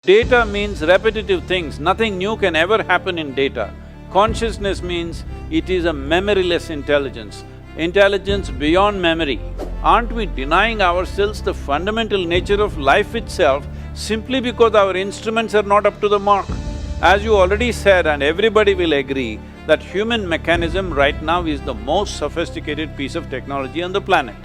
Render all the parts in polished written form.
Data means repetitive things, nothing new can ever happen in data. Consciousness means it is a memoryless intelligence, intelligence beyond memory. Aren't we denying ourselves the fundamental nature of life itself simply because our instruments are not up to the mark? As you already said, and everybody will agree, that human mechanism right now is the most sophisticated piece of technology on the planet.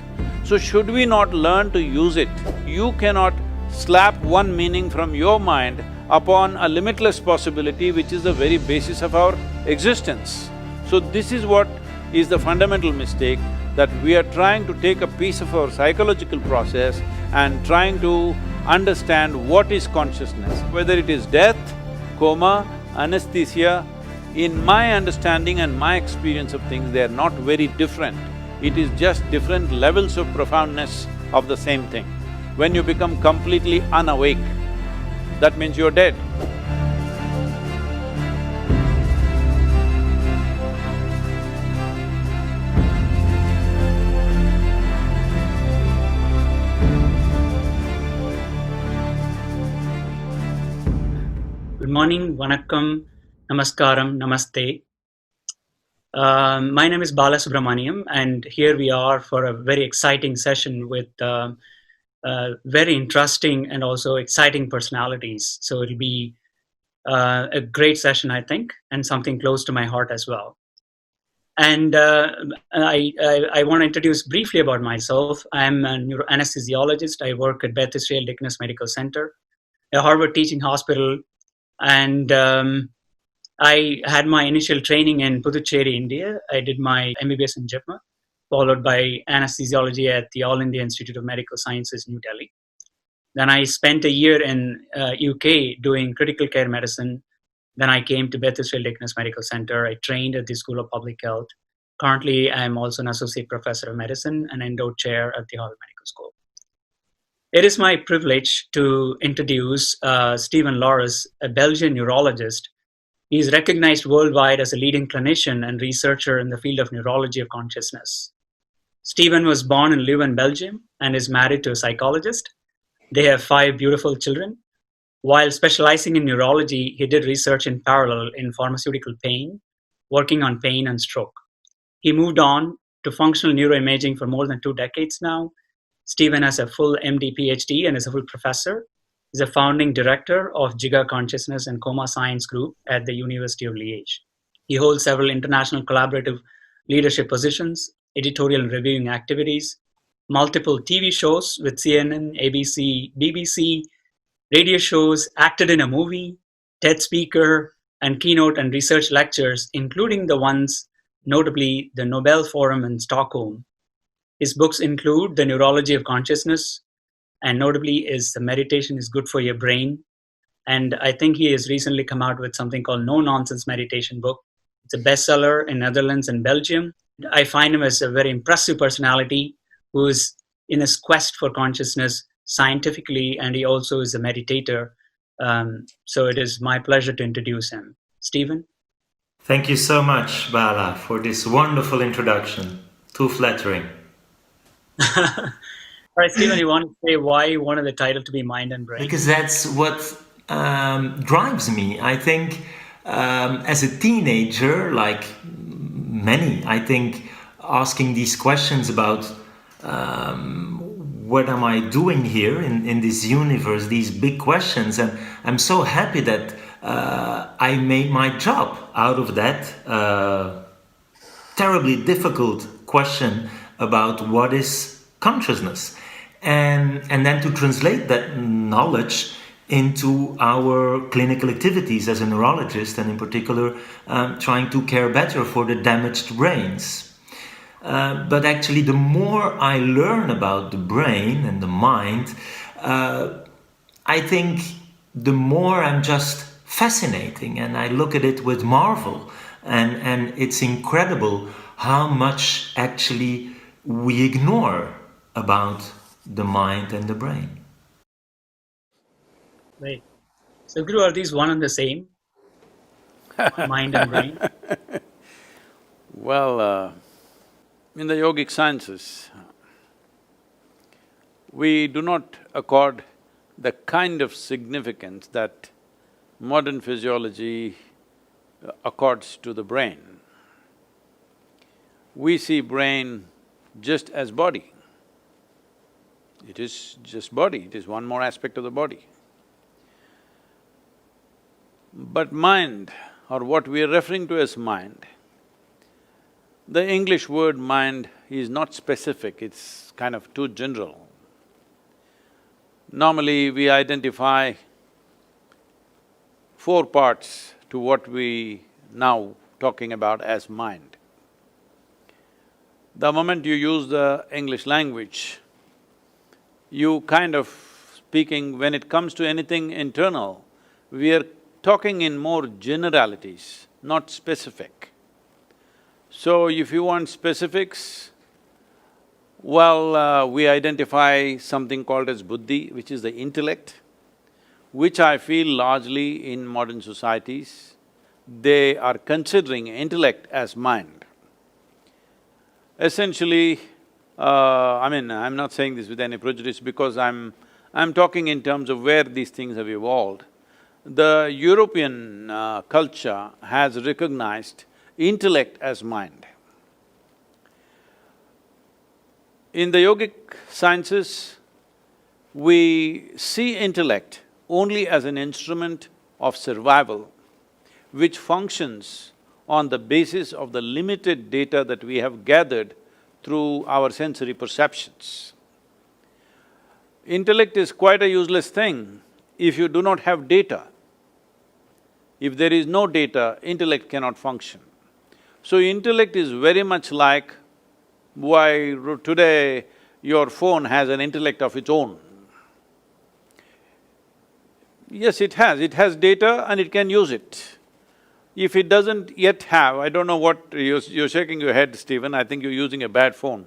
So should we not learn to use it? You cannot slap one meaning from your mind upon a limitless possibility which is the very basis of our existence. So this is what is the fundamental mistake, that we are trying to take a piece of our psychological process and trying to understand what is consciousness, whether it is death, coma, anesthesia. In my understanding and my experience of things, they are not very different. It is just different levels of profoundness of the same thing. When you become completely unawake, that means you're dead. Good morning, vanakkam, namaskaram, namaste. My name is Bala Subramaniam, and here we are for a very exciting session with very interesting and also exciting personalities. So it'll be a great session, I think, and something close to my heart as well. And I want to introduce briefly about myself. I'm a neuroanesthesiologist. I work at Beth Israel Deaconess Medical Center, a Harvard teaching hospital, and I had my initial training in Puducherry, India. I did my MBBS in JIPMA, followed by anesthesiology at the All India Institute of Medical Sciences, New Delhi. Then I spent a year in UK doing critical care medicine. Then I came to Beth Israel Deaconess Medical Center. I trained at the School of Public Health. Currently, I'm also an associate professor of medicine and endo chair at the Harvard Medical School. It is my privilege to introduce Stephen Laureys, a Belgian neurologist. He is recognized worldwide as a leading clinician and researcher in the field of neurology of consciousness. Stephen was born in Leuven, Belgium, and is married to a psychologist. They have 5 beautiful children. While specializing in neurology, he did research in parallel in pharmaceutical pain, working on pain and stroke. He moved on to functional neuroimaging for more than 2 decades now. Stephen has a full MD PhD and is a full professor. He's a founding director of Jiga Consciousness and Coma Science Group at the University of Liège. He holds several international collaborative leadership positions, editorial and reviewing activities, multiple TV shows with CNN, ABC, BBC, radio shows, acted in a movie, TED speaker, and keynote and research lectures, including the ones, notably the Nobel Forum in Stockholm. His books include The Neurology of Consciousness, and notably is The Meditation is Good for Your Brain. And I think he has recently come out with something called No Nonsense Meditation book. It's a bestseller in Netherlands and Belgium. I find him as a very impressive personality who is in his quest for consciousness scientifically, and he also is a meditator. So it is my pleasure to introduce him. Stephen? Thank you so much, Bala, for this wonderful introduction. Too flattering. All right, Stephen, you want to say why you wanted the title to be Mind and Brain? Because that's what drives me. I think as a teenager, like many, I think asking these questions about what am I doing here in this universe, these big questions. And I'm so happy that I made my job out of that terribly difficult question about what is consciousness. And then to translate that knowledge into our clinical activities as a neurologist, and in particular trying to care better for the damaged brains. But actually, the more I learn about the brain and the mind, I think the more I'm just fascinating, and I look at it with marvel. And it's incredible how much actually we ignore about the mind and the brain. Right. So, Guru, are these one and the same? Mind and brain? Well, in the yogic sciences, we do not accord the kind of significance that modern physiology accords to the brain. We see brain just as body. It is just body, it is one more aspect of the body. But mind, or what we are referring to as mind, the English word mind is not specific, it's kind of too general. Normally, we identify four parts to what we now talking about as mind. The moment you use the English language, you kind of speaking, when it comes to anything internal, we are talking in more generalities, not specific. So if you want specifics, well, we identify something called as buddhi, which is the intellect, which I feel largely in modern societies, they are considering intellect as mind. Essentially, I'm not saying this with any prejudice because I'm talking in terms of where these things have evolved. The European culture has recognized intellect as mind. In the yogic sciences, we see intellect only as an instrument of survival, which functions on the basis of the limited data that we have gathered through our sensory perceptions. Intellect is quite a useless thing if you do not have data. If there is no data, intellect cannot function. So intellect is very much like why today your phone has an intellect of its own. Yes, it has data and it can use it. If it doesn't yet have, I don't know what… you're shaking your head, Stephen, I think you're using a bad phone.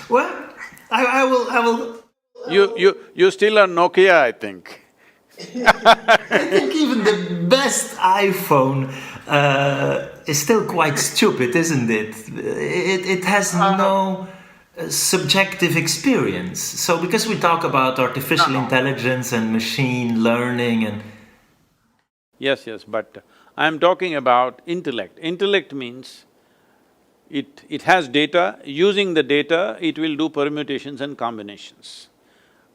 Well, I will… You still are Nokia, I think. I think even the best iPhone is still quite stupid, isn't it? It has no subjective experience. So because we talk about artificial intelligence and machine learning and… Yes, but I'm talking about intellect. Intellect means it has data, using the data, it will do permutations and combinations,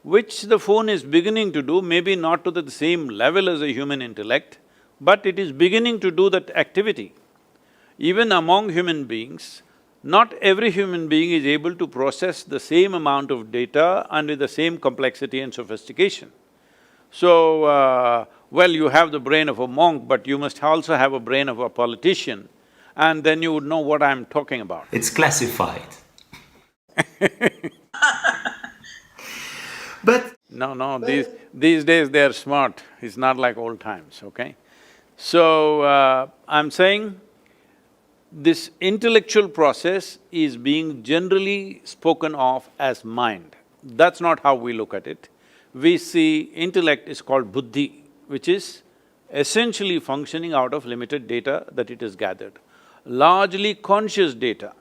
which the phone is beginning to do, maybe not to the same level as a human intellect, but it is beginning to do that activity. Even among human beings, not every human being is able to process the same amount of data and with the same complexity and sophistication. So, well, you have the brain of a monk, but you must also have a brain of a politician, and then you would know what I'm talking about. It's classified. But… No, these days they are smart, it's not like old times, okay? So, I'm saying this intellectual process is being generally spoken of as mind. That's not how we look at it. We see intellect is called buddhi, which is essentially functioning out of limited data that it has gathered. Largely conscious data.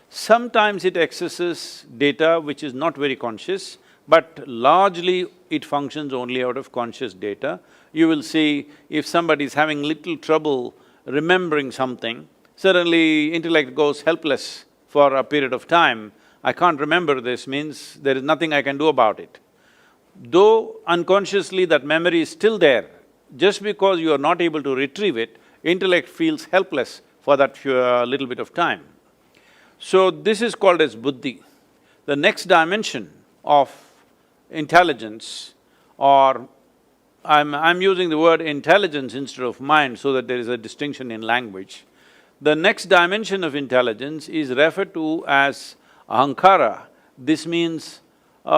Sometimes it accesses data which is not very conscious, but largely it functions only out of conscious data. You will see if somebody is having little trouble remembering something, suddenly intellect goes helpless for a period of time. I can't remember this means there is nothing I can do about it. Though unconsciously that memory is still there, just because you are not able to retrieve it, intellect feels helpless for that little bit of time. So this is called as buddhi. The next dimension of intelligence, or I'm using the word intelligence instead of mind so that there is a distinction in language. The next dimension of intelligence is referred to as ahankara. This means, there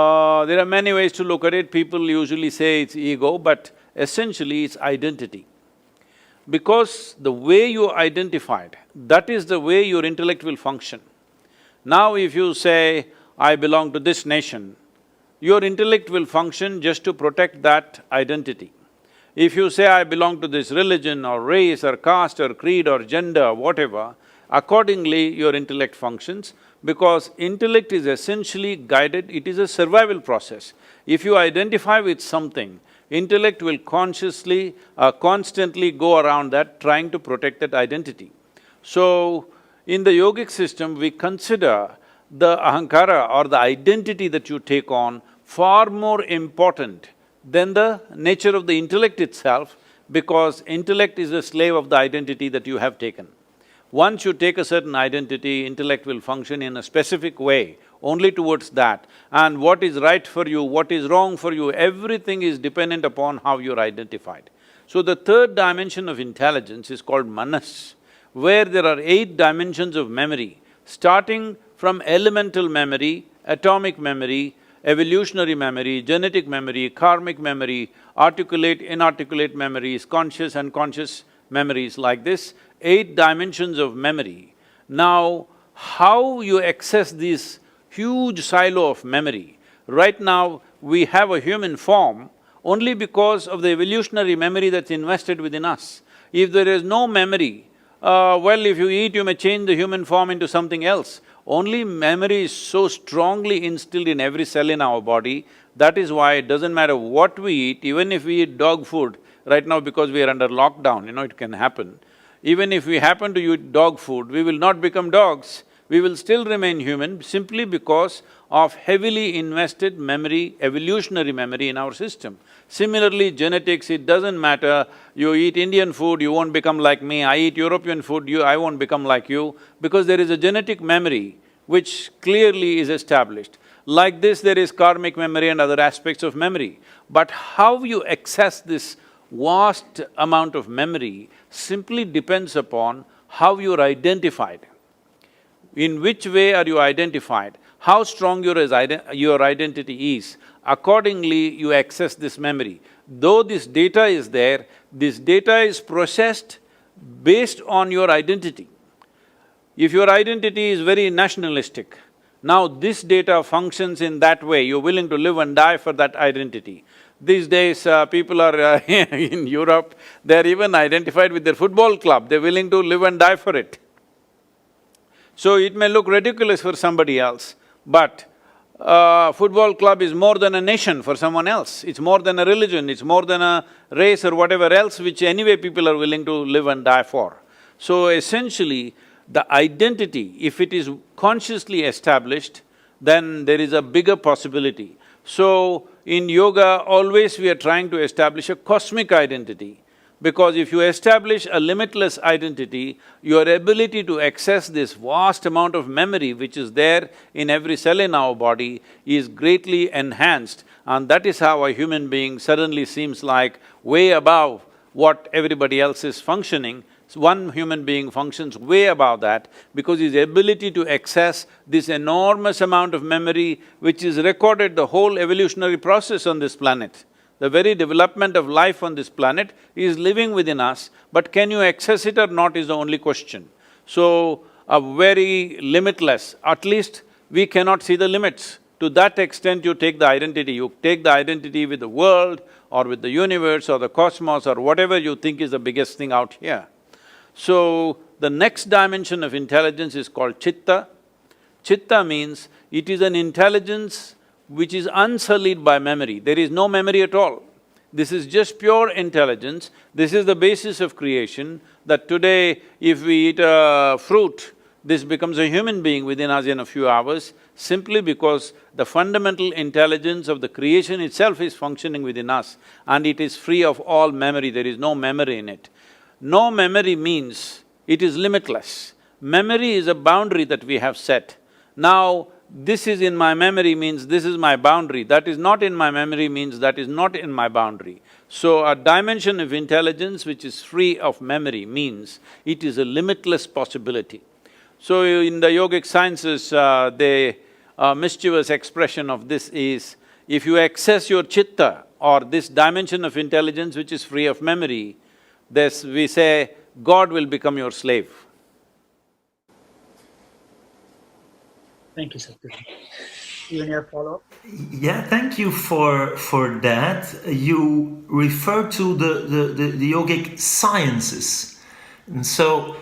are many ways to look at it, people usually say it's ego, but essentially it's identity. Because the way you are identified, that is the way your intellect will function. Now if you say, I belong to this nation, your intellect will function just to protect that identity. If you say, I belong to this religion or race or caste or creed or gender, whatever, Accordingly, your intellect functions, because intellect is essentially guided, it is a survival process. If you identify with something, intellect will consciously, constantly go around that, trying to protect that identity. So, in the yogic system, we consider the ahankara or the identity that you take on far more important than the nature of the intellect itself, because intellect is a slave of the identity that you have taken. Once you take a certain identity, intellect will function in a specific way, only towards that. And what is right for you, what is wrong for you, everything is dependent upon how you're identified. So the third dimension of intelligence is called manas, where there are 8 dimensions of memory, starting from elemental memory, atomic memory, evolutionary memory, genetic memory, karmic memory, articulate, inarticulate memories, conscious, unconscious memories, like this, 8 dimensions of memory. Now, how you access this huge silo of memory? Right now, we have a human form only because of the evolutionary memory that's invested within us. If there is no memory, well, if you eat, you may change the human form into something else. Only memory is so strongly instilled in every cell in our body, that is why it doesn't matter what we eat, even if we eat dog food, right now because we are under lockdown, it can happen. Even if we happen to eat dog food, we will not become dogs, we will still remain human simply because of heavily invested memory, evolutionary memory in our system. Similarly, genetics, it doesn't matter, you eat Indian food, you won't become like me, I eat European food, I won't become like you, because there is a genetic memory which clearly is established. Like this, there is karmic memory and other aspects of memory. But how you access this vast amount of memory simply depends upon how you're identified. In which way are you identified? How strong your identity is, accordingly you access this memory. Though this data is there, this data is processed based on your identity. If your identity is very nationalistic, now this data functions in that way, you're willing to live and die for that identity. These days, people are in Europe, they're even identified with their football club, they're willing to live and die for it. So it may look ridiculous for somebody else, but football club is more than a nation for someone else, it's more than a religion, it's more than a race or whatever else which anyway people are willing to live and die for. So essentially, the identity, if it is consciously established, then there is a bigger possibility. So in yoga, always we are trying to establish a cosmic identity, because if you establish a limitless identity, your ability to access this vast amount of memory which is there in every cell in our body is greatly enhanced, and that is how a human being suddenly seems like way above what everybody else is functioning. So one human being functions way above that because his ability to access this enormous amount of memory which is recorded the whole evolutionary process on this planet. The very development of life on this planet is living within us, but can you access it or not is the only question. So, a very limitless, at least we cannot see the limits. To that extent you take the identity, you take the identity with the world or with the universe or the cosmos or whatever you think is the biggest thing out here. So, the next dimension of intelligence is called chitta. Chitta means it is an intelligence which is unsullied by memory, there is no memory at all. This is just pure intelligence, this is the basis of creation, that today if we eat a fruit, this becomes a human being within us in a few hours, simply because the fundamental intelligence of the creation itself is functioning within us and it is free of all memory, there is no memory in it. No memory means it is limitless. Memory is a boundary that we have set. Now, this is in my memory means this is my boundary, that is not in my memory means that is not in my boundary. So a dimension of intelligence which is free of memory means it is a limitless possibility. So in the yogic sciences, the mischievous expression of this is, if you access your chitta or this dimension of intelligence which is free of memory, this we say, God will become your slave. Thank you, Sadhguru. You any follow-up? Yeah, thank you for that. You refer to the yogic sciences. And so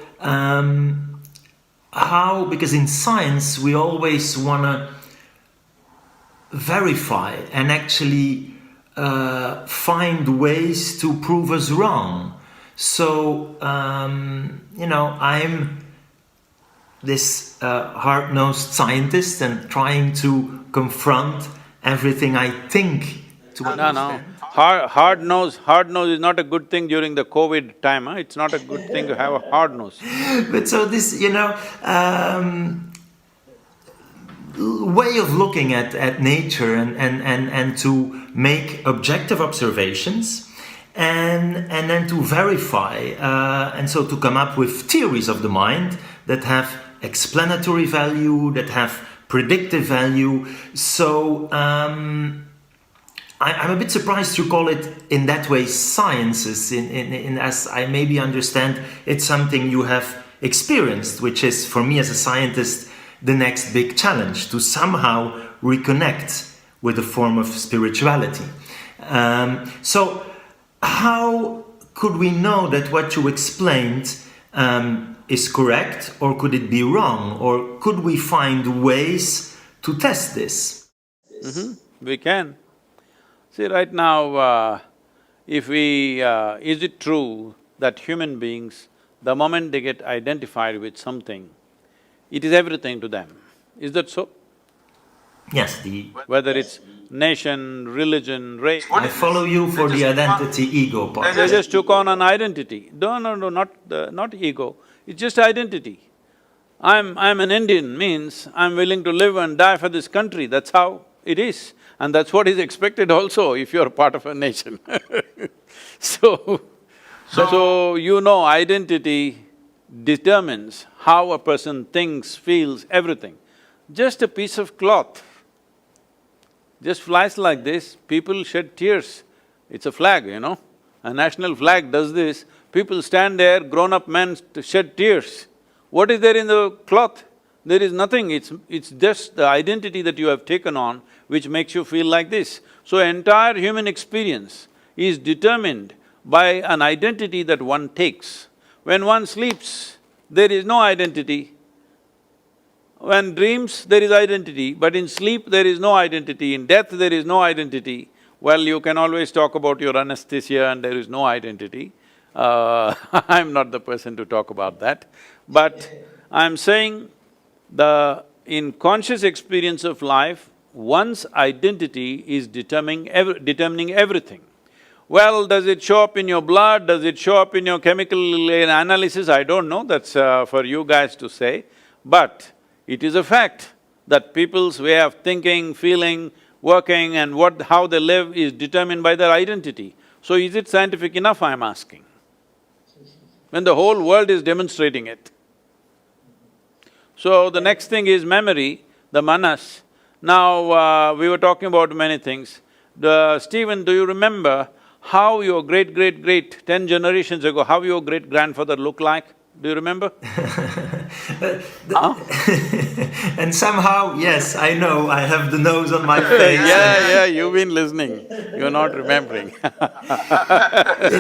how, because in science we always want to verify and actually find ways to prove us wrong. So, I'm this hard-nosed scientist and trying to confront everything I think to understand. Hard nose is not a good thing during the COVID time, huh? It's not a good thing to have a hard nose. But so this, way of looking at nature and to make objective observations and then to verify and so to come up with theories of the mind that have explanatory value, that have predictive value. So I'm a bit surprised you call it in that way sciences, in as I maybe understand it's something you have experienced, which is for me as a scientist the next big challenge, to somehow reconnect with a form of spirituality. So how could we know that what you explained is correct, or could it be wrong, or could we find ways to test this? We can. See, right now, is it true that human beings, the moment they get identified with something, it is everything to them? Is that so? Yes, Whether it's nation, religion, race… I follow you for the identity ego part. They just took on an identity. No, not ego, it's just identity. I'm an Indian means I'm willing to live and die for this country, that's how it is. And that's what is expected also if you're part of a nation. So identity determines how a person thinks, feels, everything. Just a piece of cloth just flies like this, people shed tears. It's a flag, a national flag does this, people stand there, grown-up men shed tears. What is there in the cloth? There is nothing, it's just the identity that you have taken on which makes you feel like this. So entire human experience is determined by an identity that one takes. When one sleeps, there is no identity. When dreams, there is identity, but in sleep there is no identity, in death there is no identity. Well, you can always talk about your anesthesia and there is no identity. I'm not the person to talk about that. But I'm saying in conscious experience of life, one's identity is determining everything. Well, does it show up in your blood, does it show up in your chemical analysis? I don't know, that's for you guys to say. But it is a fact that people's way of thinking, feeling, working and how they live is determined by their identity. So is it scientific enough, I'm asking? When the whole world is demonstrating it. So the next thing is memory, the manas. Now, we were talking about many things. Stephen, do you remember how your great-great-great, 10 generations ago, how your great-grandfather looked like? Do you remember? And somehow, yes, I know, I have the nose on my face. Yeah, you've been listening, you're not remembering.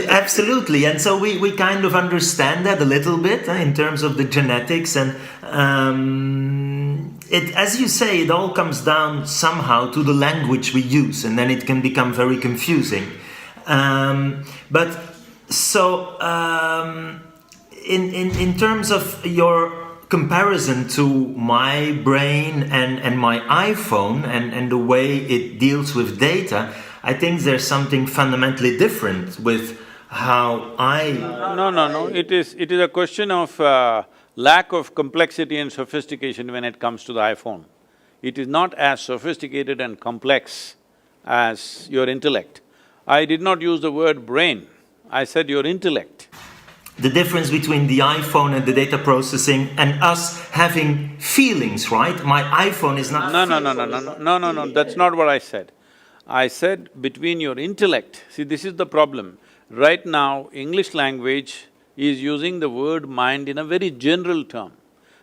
Absolutely, and so we kind of understand that a little bit in terms of the genetics and as you say, it all comes down somehow to the language we use, and then it can become very confusing. In terms of your comparison to my brain and my iPhone and the way it deals with data, I think there's something fundamentally different with how I… No, it is a question of lack of complexity and sophistication when it comes to the iPhone. It is not as sophisticated and complex as your intellect. I did not use the word brain, I said your intellect. The difference between the iPhone and the data processing and us having feelings, right? My iPhone is not… No, that's not what I said. I said between your intellect, see this is the problem. Right now, English language is using the word mind in a very general term.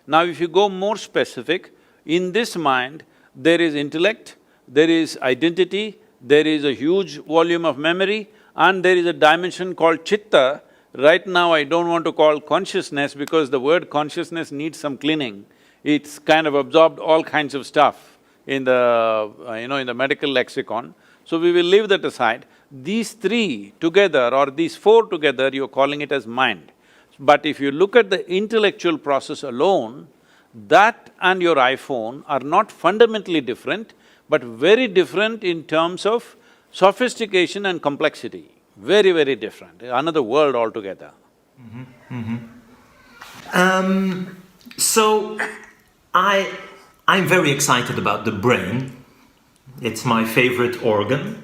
Now if you go more specific, in this mind, there is intellect, there is identity, there is a huge volume of memory, and there is a dimension called chitta. Right now I don't want to call consciousness because the word consciousness needs some cleaning. It's kind of absorbed all kinds of stuff in the, in the medical lexicon. So we will leave that aside. These three together or these four together, you're calling it as mind. But if you look at the intellectual process alone, that and your iPhone are not fundamentally different, but very different in terms of sophistication and complexity. Very, very different, another world altogether. So, I'm very excited about the brain. It's my favorite organ.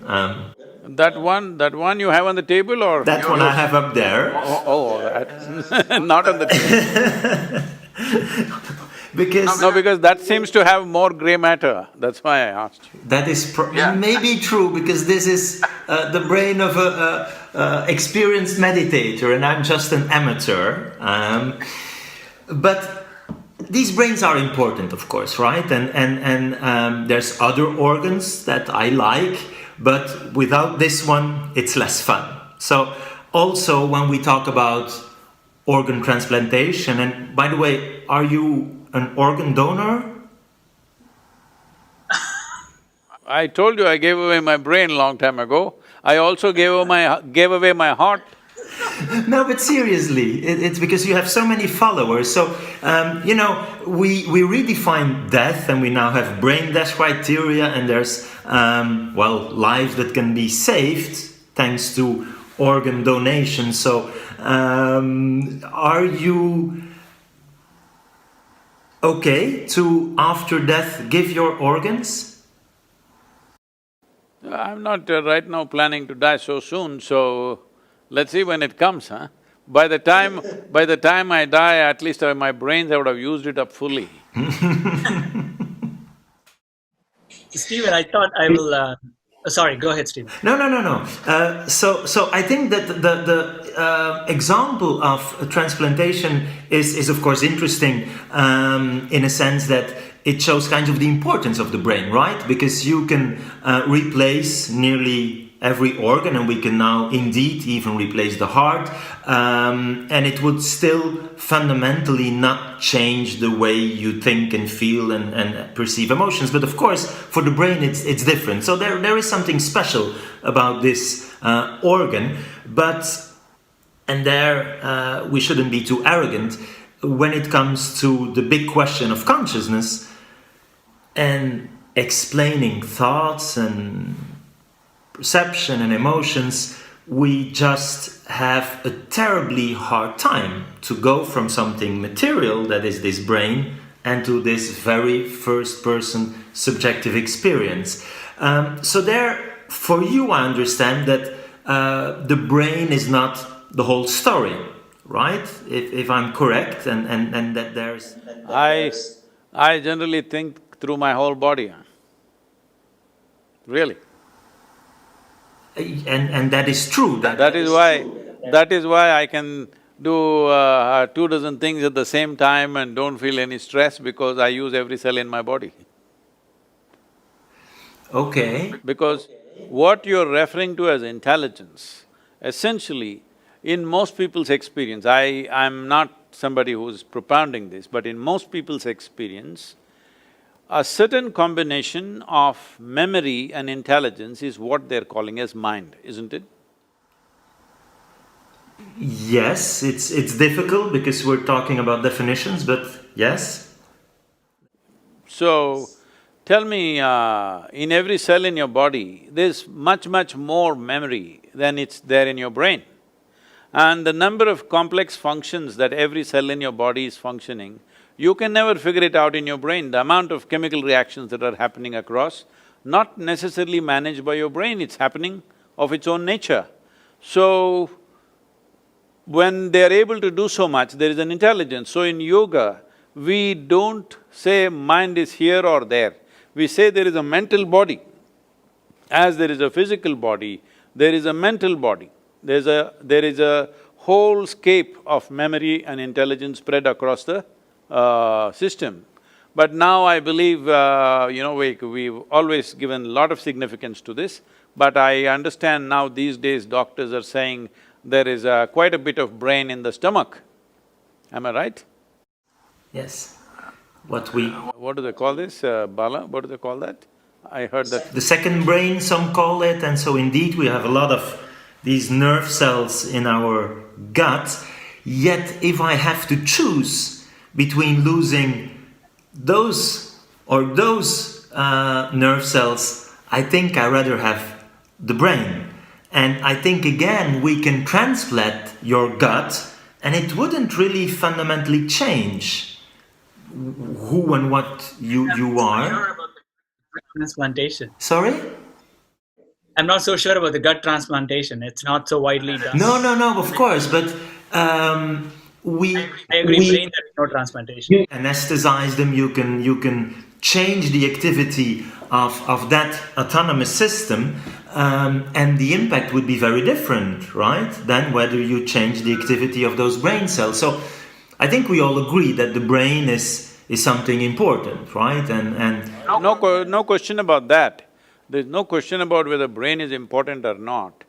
That one you have on the table or? That one I have up there. Not on the table. Because… No, because that seems to have more grey matter, that's why I asked you. That is maybe true, because this is the brain of a experienced meditator and I'm just an amateur. But these brains are important, of course, right? And there's other organs that I like, but without this one, it's less fun. So also when we talk about organ transplantation, and by the way, are you an organ donor? I told you I gave away my brain long time ago. I also gave away my heart. No, but seriously, it's because you have so many followers. So, we redefine death and we now have brain death criteria, and there's, lives that can be saved thanks to organ donation. So, are you okay to, after death, give your organs? I'm not right now planning to die so soon, so let's see when it comes, huh? By the time I die, at least my brains, I would have used it up fully. Stephen, I thought I will… sorry, go ahead, Stephen. No. So I think that the example of transplantation is of course interesting in a sense that it shows kind of the importance of the brain, right? Because you can replace nearly every organ, and we can now indeed even replace the heart, and it would still fundamentally not change the way you think and feel and perceive emotions. But of course, for the brain, it's different. So there is something special about this organ, and there we shouldn't be too arrogant when it comes to the big question of consciousness and explaining thoughts and perception and emotions. We just have a terribly hard time to go from something material, that is this brain, and to this very first-person subjective experience. So there, for you, I understand that the brain is not the whole story, right? If I'm correct, and that there's… I generally think through my whole body, really. And that is true. That is why I can do 2 dozen things at the same time and don't feel any stress, because I use every cell in my body. Okay. Because what you're referring to as intelligence, essentially, in most people's experience, I'm not somebody who's propounding this, but in most people's experience, a certain combination of memory and intelligence is what they're calling as mind, isn't it? Yes, it's difficult because we're talking about definitions, but yes. So, tell me, in every cell in your body, there's much more memory than it's there in your brain. And the number of complex functions that every cell in your body is functioning, you can never figure it out in your brain. The amount of chemical reactions that are happening across, not necessarily managed by your brain, it's happening of its own nature. So, when they're able to do so much, there is an intelligence. So in yoga, we don't say mind is here or there. We say there is a mental body. As there is a physical body, there is a mental body. There is a whole scape of memory and intelligence spread across the system. But now I believe, we've always given a lot of significance to this, but I understand now these days doctors are saying there is quite a bit of brain in the stomach. Am I right? Yes. What do they call this, Bala? What do they call that? I heard that… The second brain, some call it, and so indeed we have a lot of these nerve cells in our gut. Yet if I have to choose between losing those or those nerve cells, I think I rather have the brain. And I think again we can transplant your gut and it wouldn't really fundamentally change who and what you are. Sure about the transplantation. Sorry? I'm not so sure about the gut transplantation. It's not so widely done. No, of course, but I agree. Brain, there is no transplantation. you anesthetize them. You can change the activity of that autonomous system, and the impact would be very different, right? Than whether you change the activity of those brain cells. So, I think we all agree that the brain is something important, right? And No question about that. There's no question about whether brain is important or not.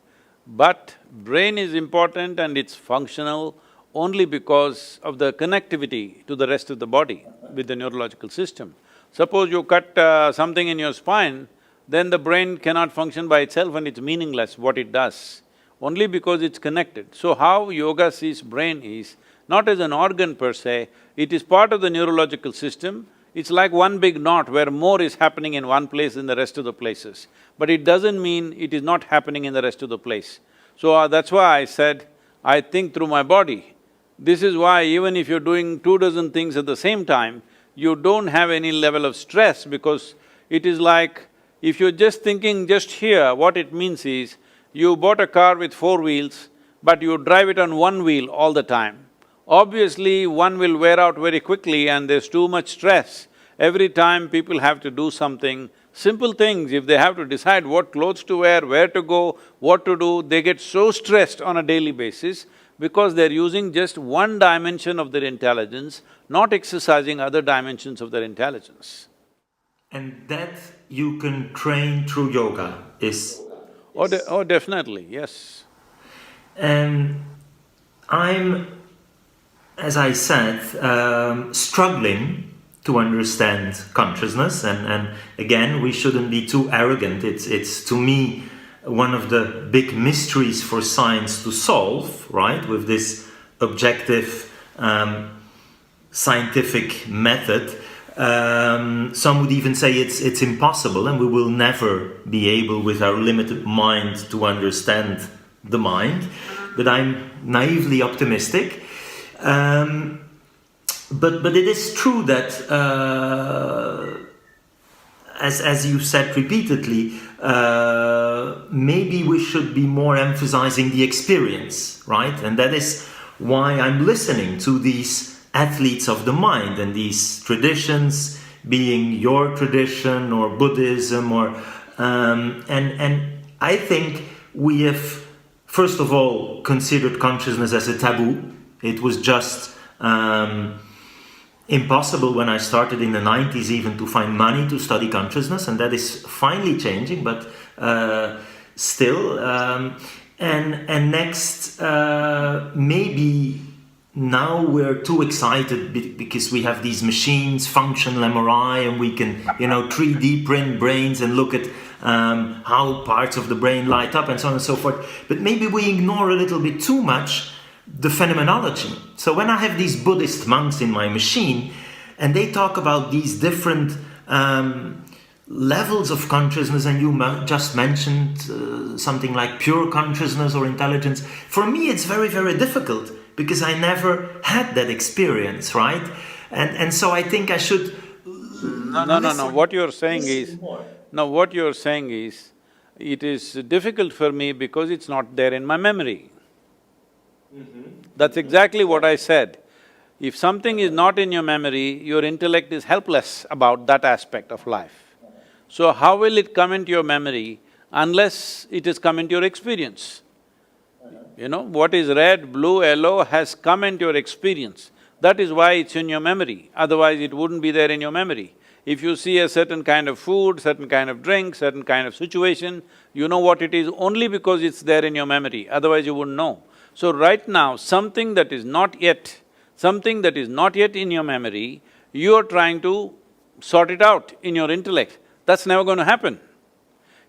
But brain is important and it's functional only because of the connectivity to the rest of the body with the neurological system. Suppose you cut something in your spine, then the brain cannot function by itself and it's meaningless what it does, only because it's connected. So how yoga sees brain is not as an organ per se, it is part of the neurological system. It's like one big knot where more is happening in one place than the rest of the places. But it doesn't mean it is not happening in the rest of the place. So that's why I said, I think through my body. This is why even if you're doing 24 things at the same time, you don't have any level of stress because it is like, if you're just thinking just here, what it means is, you bought a car with 4 wheels, but you drive it on one wheel all the time. Obviously, one will wear out very quickly and there's too much stress. Every time people have to do something, simple things, if they have to decide what clothes to wear, where to go, what to do, they get so stressed on a daily basis because they're using just one dimension of their intelligence, not exercising other dimensions of their intelligence. And that you can train through yoga is… Oh, definitely, yes. And I'm, as I said, struggling to understand consciousness, and again, we shouldn't be too arrogant. It's to me one of the big mysteries for science to solve, right? With this objective scientific method. Some would even say it's impossible, and we will never be able, with our limited mind, to understand the mind. But I'm naively optimistic. But it is true that, as you said repeatedly, maybe we should be more emphasizing the experience, right? And that is why I'm listening to these athletes of the mind and these traditions, being your tradition or Buddhism or… and I think we have, first of all, considered consciousness as a taboo. It was just impossible when I started in the 90s even to find money to study consciousness, and that is finally changing, but still. And next, maybe now we're too excited because we have these machines, functional MRI, and we can, 3D print brains and look at how parts of the brain light up and so on and so forth. But maybe we ignore a little bit too much the phenomenology. So when I have these Buddhist monks in my machine and they talk about these different levels of consciousness, and you just mentioned something like pure consciousness or intelligence, for me it's very, very difficult because I never had that experience, right? And so I think I should… No, what you're saying is… No, what you're saying is, it is difficult for me because it's not there in my memory. That's exactly what I said. If something is not in your memory, your intellect is helpless about that aspect of life. So how will it come into your memory unless it has come into your experience? What is red, blue, yellow has come into your experience. That is why it's in your memory, otherwise it wouldn't be there in your memory. If you see a certain kind of food, certain kind of drink, certain kind of situation, you know what it is only because it's there in your memory, otherwise you wouldn't know. So right now, something that is not yet in your memory, you are trying to sort it out in your intellect. That's never going to happen.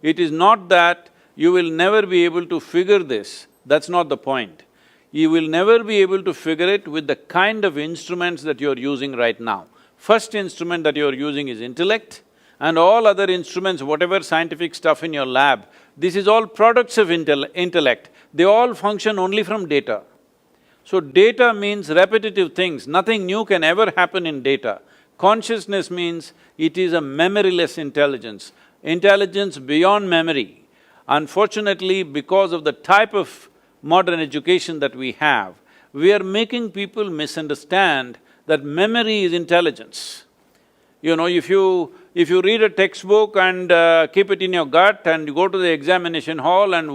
It is not that you will never be able to figure this, that's not the point. You will never be able to figure it with the kind of instruments that you're using right now. First instrument that you're using is intellect, and all other instruments, whatever scientific stuff in your lab, this is all products of intellect. They all function only from data. So data means repetitive things, nothing new can ever happen in data. Consciousness means it is a memoryless intelligence, intelligence beyond memory. Unfortunately, because of the type of modern education that we have, we are making people misunderstand that memory is intelligence. You know, if you read a textbook and keep it in your gut and you go to the examination hall and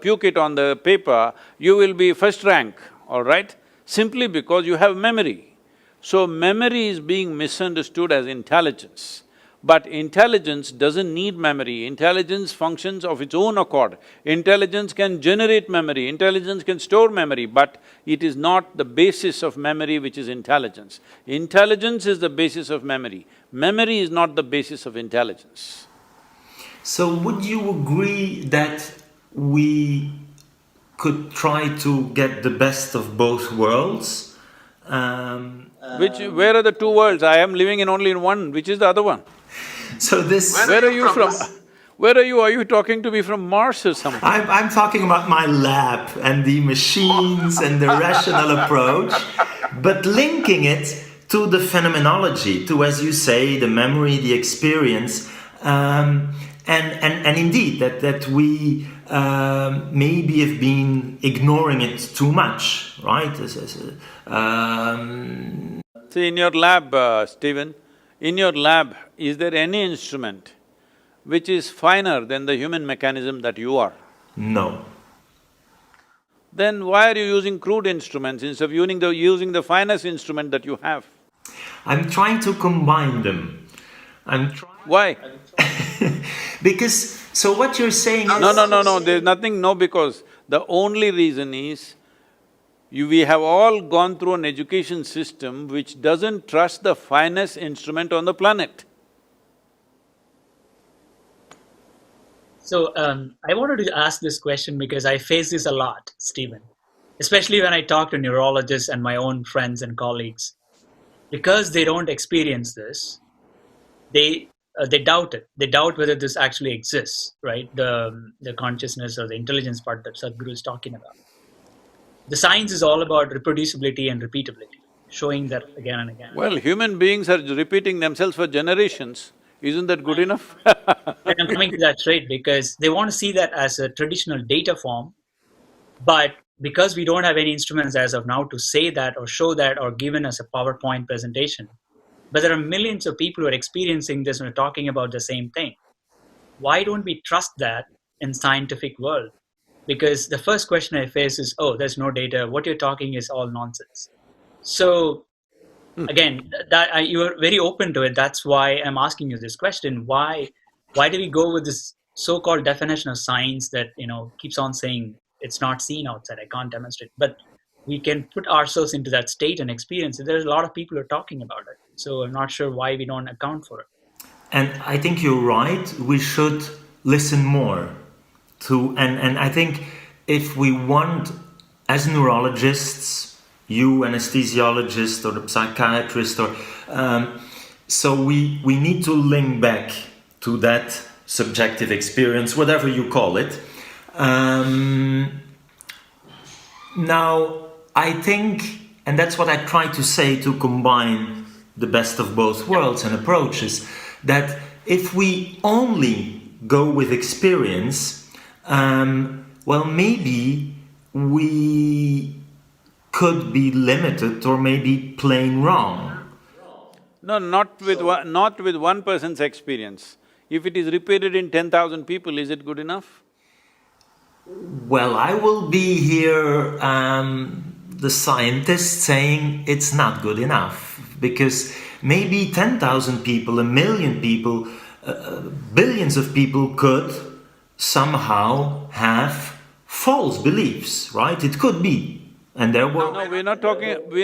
puke it on the paper, you will be first rank, all right? Simply because you have memory. So memory is being misunderstood as intelligence. But intelligence doesn't need memory, intelligence functions of its own accord. Intelligence can generate memory, intelligence can store memory, but it is not the basis of memory which is intelligence. Intelligence is the basis of memory. Memory is not the basis of intelligence. So would you agree that we could try to get the best of both worlds? Where are the two worlds? I am living in only in one, which is the other one? So this… Where are you from? Where are you? Are you talking to me from Mars or something? I'm talking about my lab and the machines and the rational approach, but linking it to the phenomenology, to, as you say, the memory, the experience, and indeed that we maybe have been ignoring it too much, right? See, in your lab, Stephen, in your lab, is there any instrument which is finer than the human mechanism that you are? No. Then why are you using crude instruments instead of using the finest instrument that you have? I'm trying to combine them. Why? Because… so what you're saying is… No, there's nothing no because. The only reason is, we have all gone through an education system which doesn't trust the finest instrument on the planet. So, I wanted to ask this question because I face this a lot, Stephen, especially when I talk to neurologists and my own friends and colleagues. Because they don't experience this, they doubt it. They doubt whether this actually exists, right? The consciousness or the intelligence part that Sadhguru is talking about. The science is all about reproducibility and repeatability, showing that again and again. Well, human beings are repeating themselves for generations. Isn't that good enough? And I'm coming to that straight because they want to see that as a traditional data form, but because we don't have any instruments as of now to say that or show that or given us a PowerPoint presentation, but there are millions of people who are experiencing this and are talking about the same thing. Why don't we trust that in scientific world? Because the first question I face is, oh, there's no data, what you're talking is all nonsense. So again, you are very open to it, that's why I'm asking you this question. Why do we go with this so-called definition of science that, keeps on saying it's not seen outside, I can't demonstrate, but we can put ourselves into that state and experience it. There's a lot of people who are talking about it, so I'm not sure why we don't account for it. And I think you're right, we should listen more to… and I think if we want, as neurologists, you anesthesiologist or the psychiatrist, or so we need to link back to that subjective experience, whatever you call it. Now, I think, and that's what I try to say to combine the best of both worlds and approaches, that if we only go with experience, well, maybe we could be limited or maybe plain wrong. No, not with one person's experience. If it is repeated in 10,000 people, is it good enough? Well, I will be here, the scientist, saying it's not good enough, because maybe 10,000 people, 1 million people, billions of people could somehow have false beliefs, right? It could be. And there were… No, we're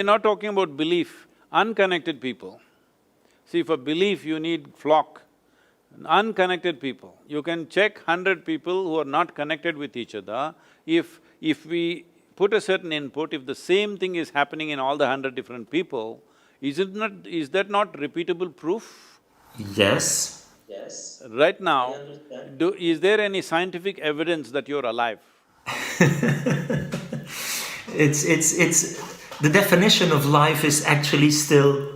not talking about belief, unconnected people. See, for belief you need flock. Unconnected people, you can check 100 people who are not connected with each other. If we put a certain input, if the same thing is happening in all the 100 different people, is that not repeatable proof? Yes. Right now, is there any scientific evidence that you're alive? It's… the definition of life is actually still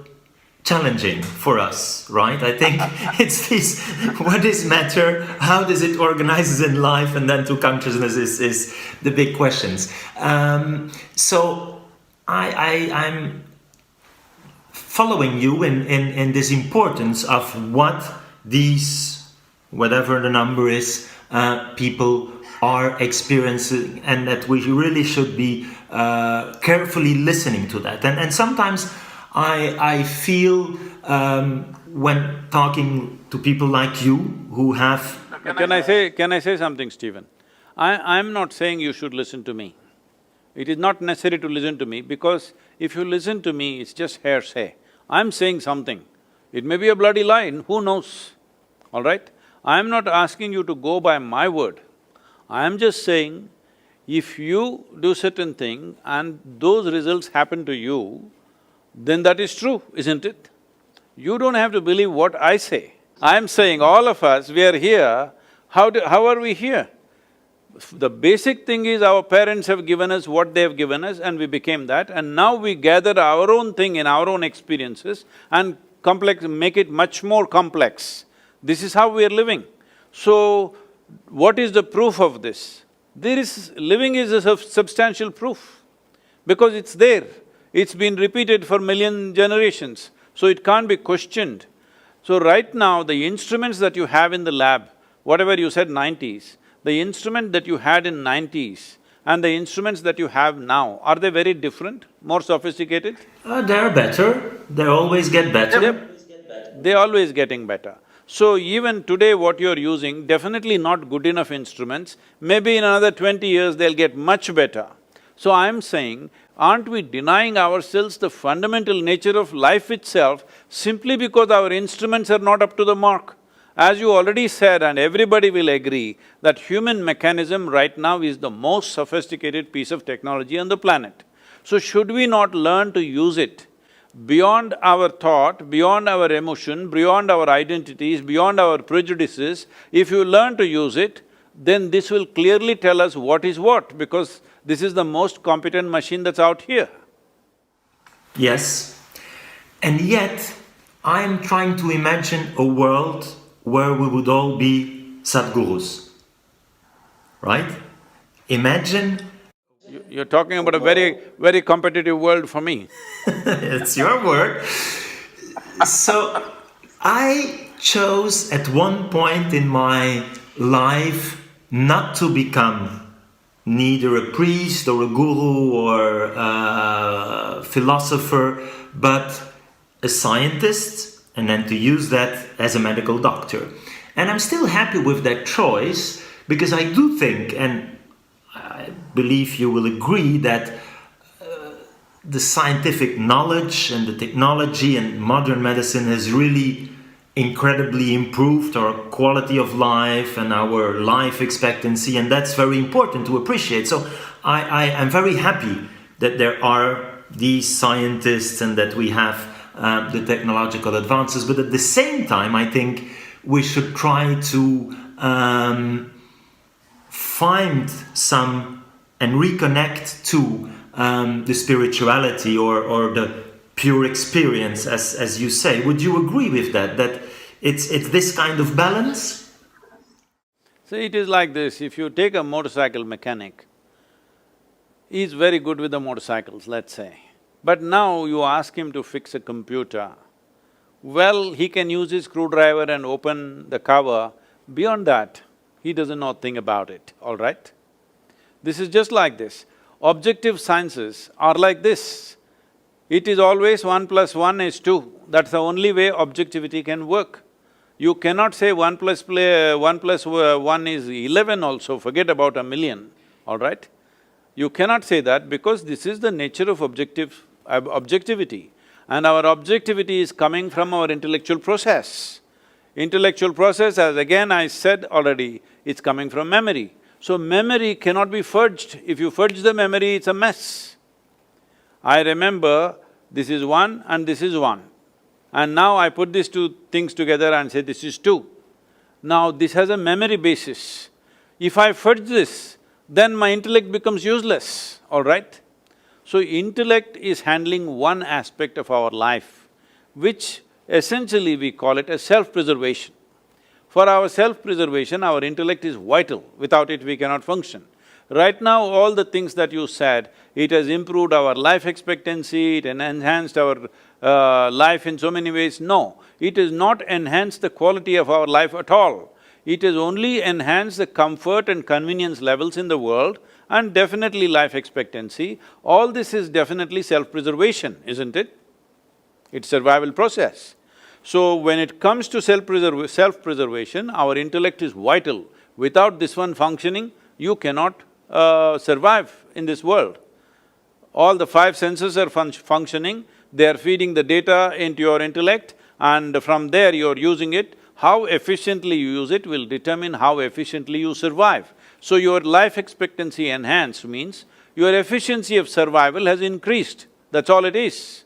challenging for us, right? I think it's this, what is matter, how does it organize in life, and then to consciousness is the big questions. So I'm following you in this importance of what these, whatever the number is, people are experiencing, and that we really should be carefully listening to that. And sometimes I feel when talking to people like you who have… Can I say something, Stephen? I'm not saying you should listen to me. It is not necessary to listen to me, because if you listen to me, it's just hearsay. I'm saying something. It may be a bloody lie, who knows, all right? I'm not asking you to go by my word. I am just saying, if you do certain thing and those results happen to you, then that is true, isn't it? You don't have to believe what I say. I'm saying all of us, we are here, how are we here? The basic thing is our parents have given us what they have given us and we became that, and now we gather our own thing in our own experiences and make it much more complex. This is how we are living. So, what is the proof of this? Living is a substantial proof, because it's there. It's been repeated for million generations, so it can't be questioned. So right now, the instruments that you have in the lab, whatever you said 90s, the instrument that you had in 90s and the instruments that you have now, are they very different, more sophisticated? They're better, they always get better. They're always getting better. So even today what you're using, definitely not good enough instruments, maybe in another 20 years they'll get much better. So I'm saying, aren't we denying ourselves the fundamental nature of life itself simply because our instruments are not up to the mark? As you already said, and everybody will agree, that human mechanism right now is the most sophisticated piece of technology on the planet. So should we not learn to use it beyond our thought, beyond our emotion, beyond our identities, beyond our prejudices? If you learn to use it, then this will clearly tell us what is what, because this is the most competent machine that's out here. Yes, and yet I'm trying to imagine a world where we would all be Sadhgurus, right? Imagine… You're talking about a very competitive world for me. It's your word. So, I chose at one point in my life not to become neither a priest or a guru or a philosopher, but a scientist, and then to use that as a medical doctor. And I'm still happy with that choice, because I do think, and I believe you will agree, that the scientific knowledge and the technology and modern medicine has really incredibly improved our quality of life and our life expectancy, and that's very important to appreciate. So I am very happy that there are these scientists and that we have the technological advances, but at the same time I think we should try to find some and reconnect to the spirituality or the pure experience, as you say. Would you agree with that, that it's this kind of balance? See, it is like this, if you take a motorcycle mechanic, he's very good with the motorcycles, let's say. But now you ask him to fix a computer, well, he can use his screwdriver and open the cover. Beyond that, he doesn't know a thing about it, all right? This is just like this. Objective sciences are like this. It is always 1 + 1 is 2. That's the only way objectivity can work. You cannot say 1 + 1 is 11 also, forget about a million. all right? You cannot say that because this is the nature of objectivity. And our objectivity is coming from our intellectual process. Intellectual process, as again I said already, it's coming from memory. So memory cannot be fudged. If you fudge the memory, it's a mess. I remember this is one and this is one. And now I put these two things together and say this is two. Now this has a memory basis. If I fudge this, then my intellect becomes useless, all right? So intellect is handling one aspect of our life, which essentially we call it as self-preservation. For our self-preservation, our intellect is vital. Without it, we cannot function. Right now, all the things that you said, it has improved our life expectancy, it enhanced our life in so many ways. No, it has not enhanced the quality of our life at all. It has only enhanced the comfort and convenience levels in the world and definitely life expectancy. All this is definitely self-preservation, isn't it? It's survival process. So when it comes to self-preservation, our intellect is vital. Without this one functioning, you cannot survive in this world. All the five senses are functioning, they are feeding the data into your intellect and from there you're using it. How efficiently you use it will determine how efficiently you survive. So your life expectancy enhanced means your efficiency of survival has increased, that's all it is.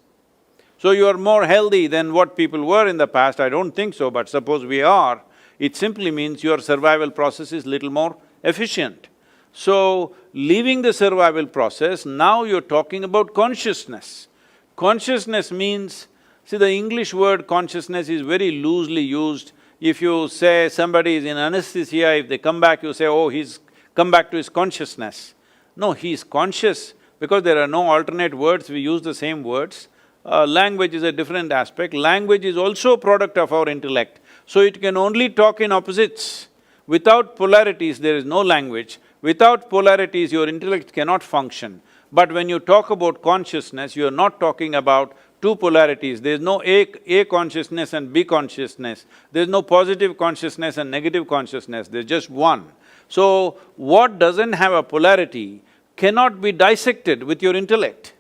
So you are more healthy than what people were in the past, I don't think so, but suppose we are, it simply means your survival process is little more efficient. So, leaving the survival process, now you're talking about consciousness. Consciousness means, see the English word consciousness is very loosely used. If you say somebody is in anesthesia, if they come back, you say, oh, he's come back to his consciousness. No, he's conscious because there are no alternate words, we use the same words. Language is a different aspect. Language is also a product of our intellect. So it can only talk in opposites. Without polarities, there is no language. Without polarities, your intellect cannot function. But when you talk about consciousness, you are not talking about two polarities. There is no A consciousness and B consciousness. There is no positive consciousness and negative consciousness, there's just one. So, what doesn't have a polarity cannot be dissected with your intellect.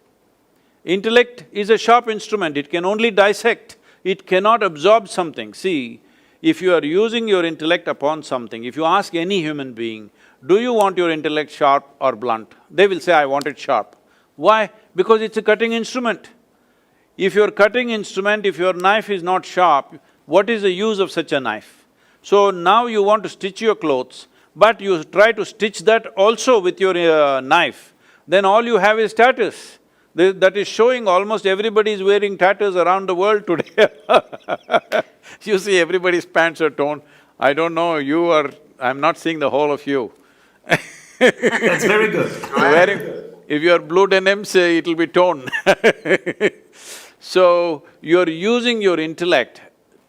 Intellect is a sharp instrument, it can only dissect, it cannot absorb something. See, if you are using your intellect upon something, if you ask any human being, do you want your intellect sharp or blunt? They will say, I want it sharp. Why? Because it's a cutting instrument. If your cutting instrument, if your knife is not sharp, what is the use of such a knife? So now you want to stitch your clothes, but you try to stitch that also with your knife, then all you have is tatters. That is showing almost everybody is wearing tatters around the world today. You see everybody's pants are torn. I don't know, you are… I'm not seeing the whole of you. That's very good. If you are blue denims, it'll be torn. So, you're using your intellect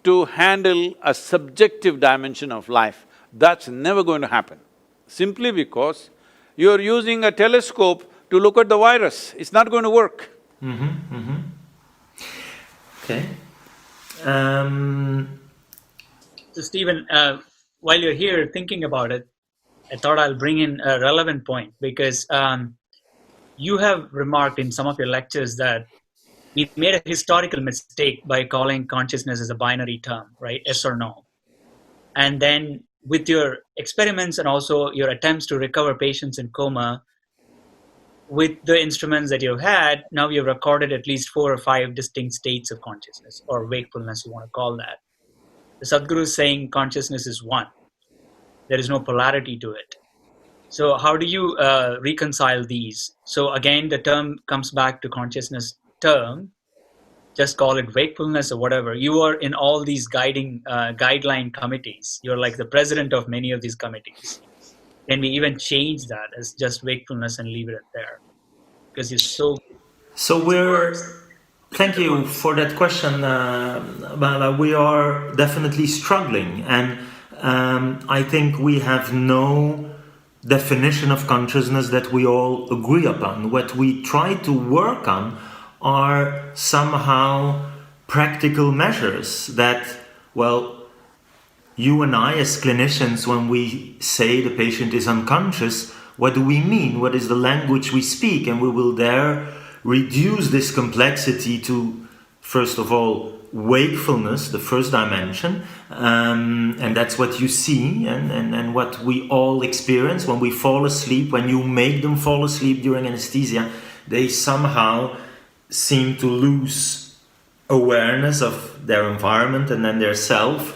to handle a subjective dimension of life. That's never going to happen. Simply because you're using a telescope to look at the virus, it's not going to work. Okay. So Stephen, while you're here thinking about it, I thought I'll bring in a relevant point because you have remarked in some of your lectures that we made a historical mistake by calling consciousness as a binary term, right? Yes or no. And then with your experiments and also your attempts to recover patients in coma, with the instruments that you've had, now you've recorded at least 4 or 5 distinct states of consciousness, or wakefulness, you want to call that. The Sadhguru is saying consciousness is one. There is no polarity to it. So how do you reconcile these? So again, the term comes back to consciousness term, just call it wakefulness or whatever. You are in all these guideline committees. You're like the president of many of these committees. Can we even change that as just wakefulness and leave it there? Because you're so… Thank you for that question, Bala. We are definitely struggling, and I think we have no definition of consciousness that we all agree upon. What we try to work on are somehow practical measures that, well, you and I as clinicians, when we say the patient is unconscious, what do we mean, what is the language we speak, and we will there reduce this complexity to, first of all, wakefulness, the first dimension, and that's what you see and what we all experience when we fall asleep. When you make them fall asleep during anesthesia, they somehow seem to lose awareness of their environment and then their self.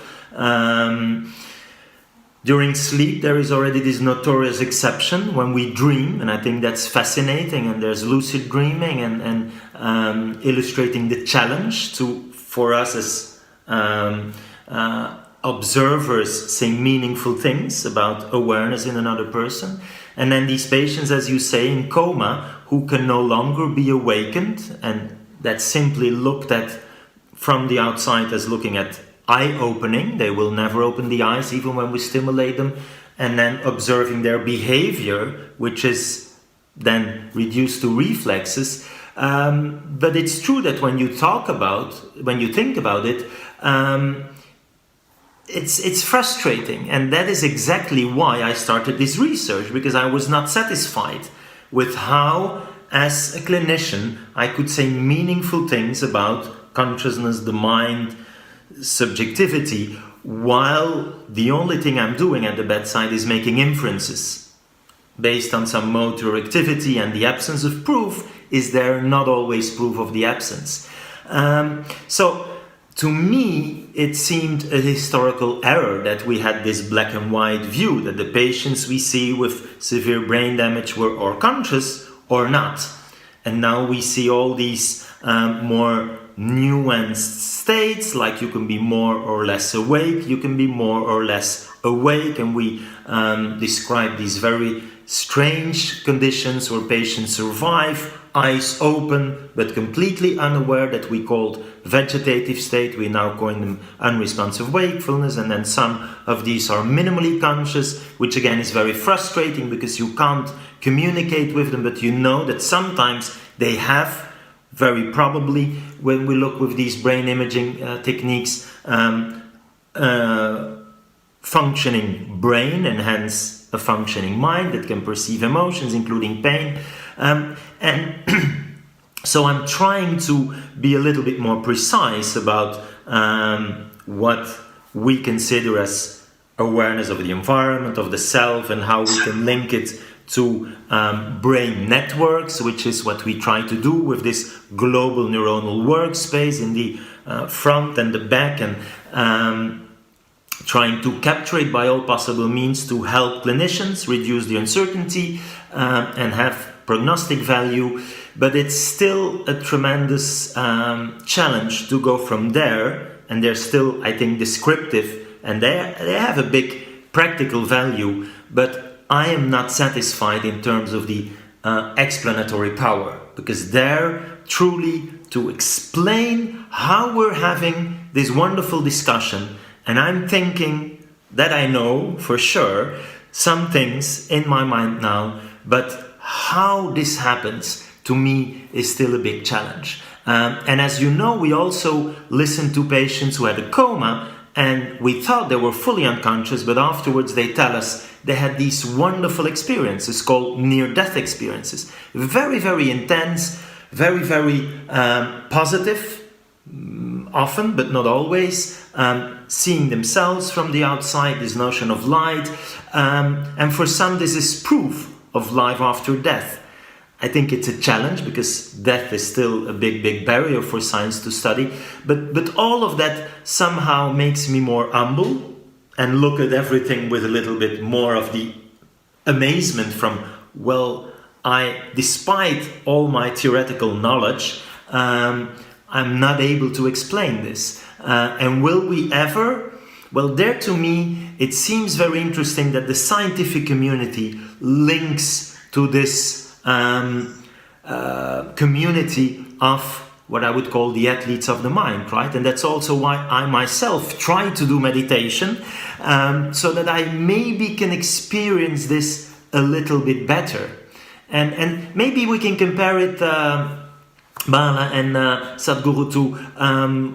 During sleep, there is already this notorious exception when we dream, and I think that's fascinating. And there's lucid dreaming and illustrating the challenge for us as observers, saying meaningful things about awareness in another person. And then these patients, as you say, in coma, who can no longer be awakened, and that's simply looked at from the outside as looking at eye-opening. They will never open the eyes even when we stimulate them, and then observing their behavior, which is then reduced to reflexes. But it's true that when you think about it, it's frustrating, and that is exactly why I started this research, because I was not satisfied with how, as a clinician, I could say meaningful things about consciousness, the mind, subjectivity, while the only thing I'm doing at the bedside is making inferences based on some motor activity, and the absence of proof is there, not always proof of the absence. So to me, it seemed a historical error that we had this black and white view, that the patients we see with severe brain damage were or conscious or not. And now we see all these more nuanced states, like you can be more or less awake, you can be more or less awake, and we describe these very strange conditions where patients survive, eyes open but completely unaware, that we called vegetative state. We now call them unresponsive wakefulness, and then some of these are minimally conscious, which again is very frustrating because you can't communicate with them, but you know that sometimes they have, very probably, when we look with these brain imaging techniques, functioning brain, and hence a functioning mind that can perceive emotions, including pain. And so I'm trying to be a little bit more precise about what we consider as awareness of the environment, of the self, and how we can link it to brain networks, which is what we try to do with this global neuronal workspace in the front and the back, and trying to capture it by all possible means to help clinicians reduce the uncertainty and have prognostic value. But it's still a tremendous challenge to go from there, and they're still, I think, descriptive, and they have a big practical value, but I am not satisfied in terms of the explanatory power, because they're truly to explain how we're having this wonderful discussion. And I'm thinking that I know for sure some things in my mind now, but how this happens to me is still a big challenge. And as you know, we also listened to patients who had a coma, and we thought they were fully unconscious, but afterwards they tell us they had these wonderful experiences called near-death experiences. Very, very intense, very, very positive, often, but not always, seeing themselves from the outside, this notion of light, and for some this is proof of life after death. I think it's a challenge because death is still a big, big barrier for science to study, but all of that somehow makes me more humble and look at everything with a little bit more of the amazement from, well, despite all my theoretical knowledge, I'm not able to explain this. And will we ever? Well, there to me, it seems very interesting that the scientific community links to this community of what I would call the athletes of the mind, right? And that's also why I myself try to do meditation, so that I maybe can experience this a little bit better. And maybe we can compare it, Bala and Sadhguru, to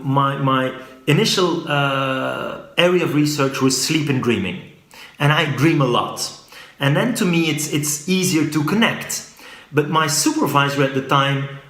my initial area of research was sleep and dreaming. And I dream a lot. And then to me it's easier to connect. But my supervisor at the time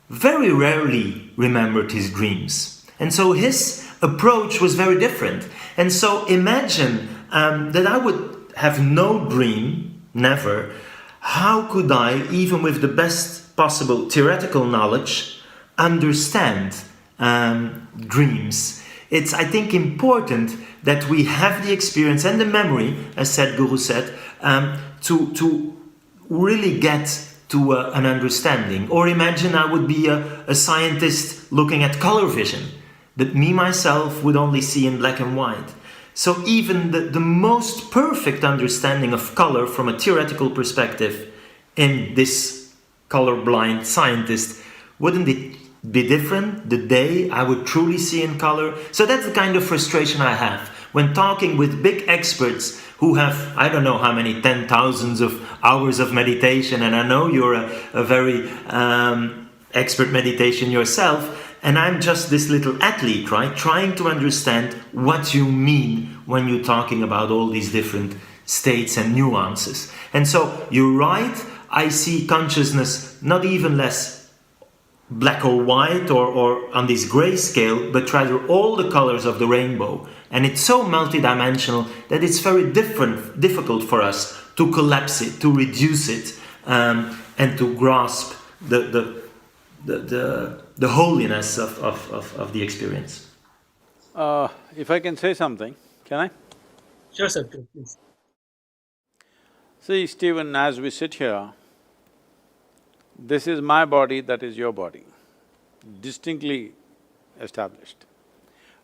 very rarely remembered his dreams. And so his approach was very different. And so imagine that I would have no dream, never. How could I, even with the best possible theoretical knowledge, understand dreams? It's, I think, important that we have the experience and the memory, as Sadhguru said, to really get to an understanding. Or imagine I would be a scientist looking at color vision, that me myself would only see in black and white. So even the most perfect understanding of color from a theoretical perspective in this colorblind scientist, wouldn't it be different the day I would truly see in color? So that's the kind of frustration I have when talking with big experts who have, I don't know how many 10,000s of hours of meditation, and I know you're a very expert meditation yourself, and I'm just this little athlete, right? Trying to understand what you mean when you're talking about all these different states and nuances. And so you're right, I see consciousness not even less black or white or on this gray scale, but rather all the colors of the rainbow. And it's so multidimensional that it's very difficult for us to collapse it, to reduce it, and to grasp the holiness of the experience. If I can say something, can I? Sure, Sadhguru, please. See, Stephen, as we sit here, this is my body, that is your body, distinctly established.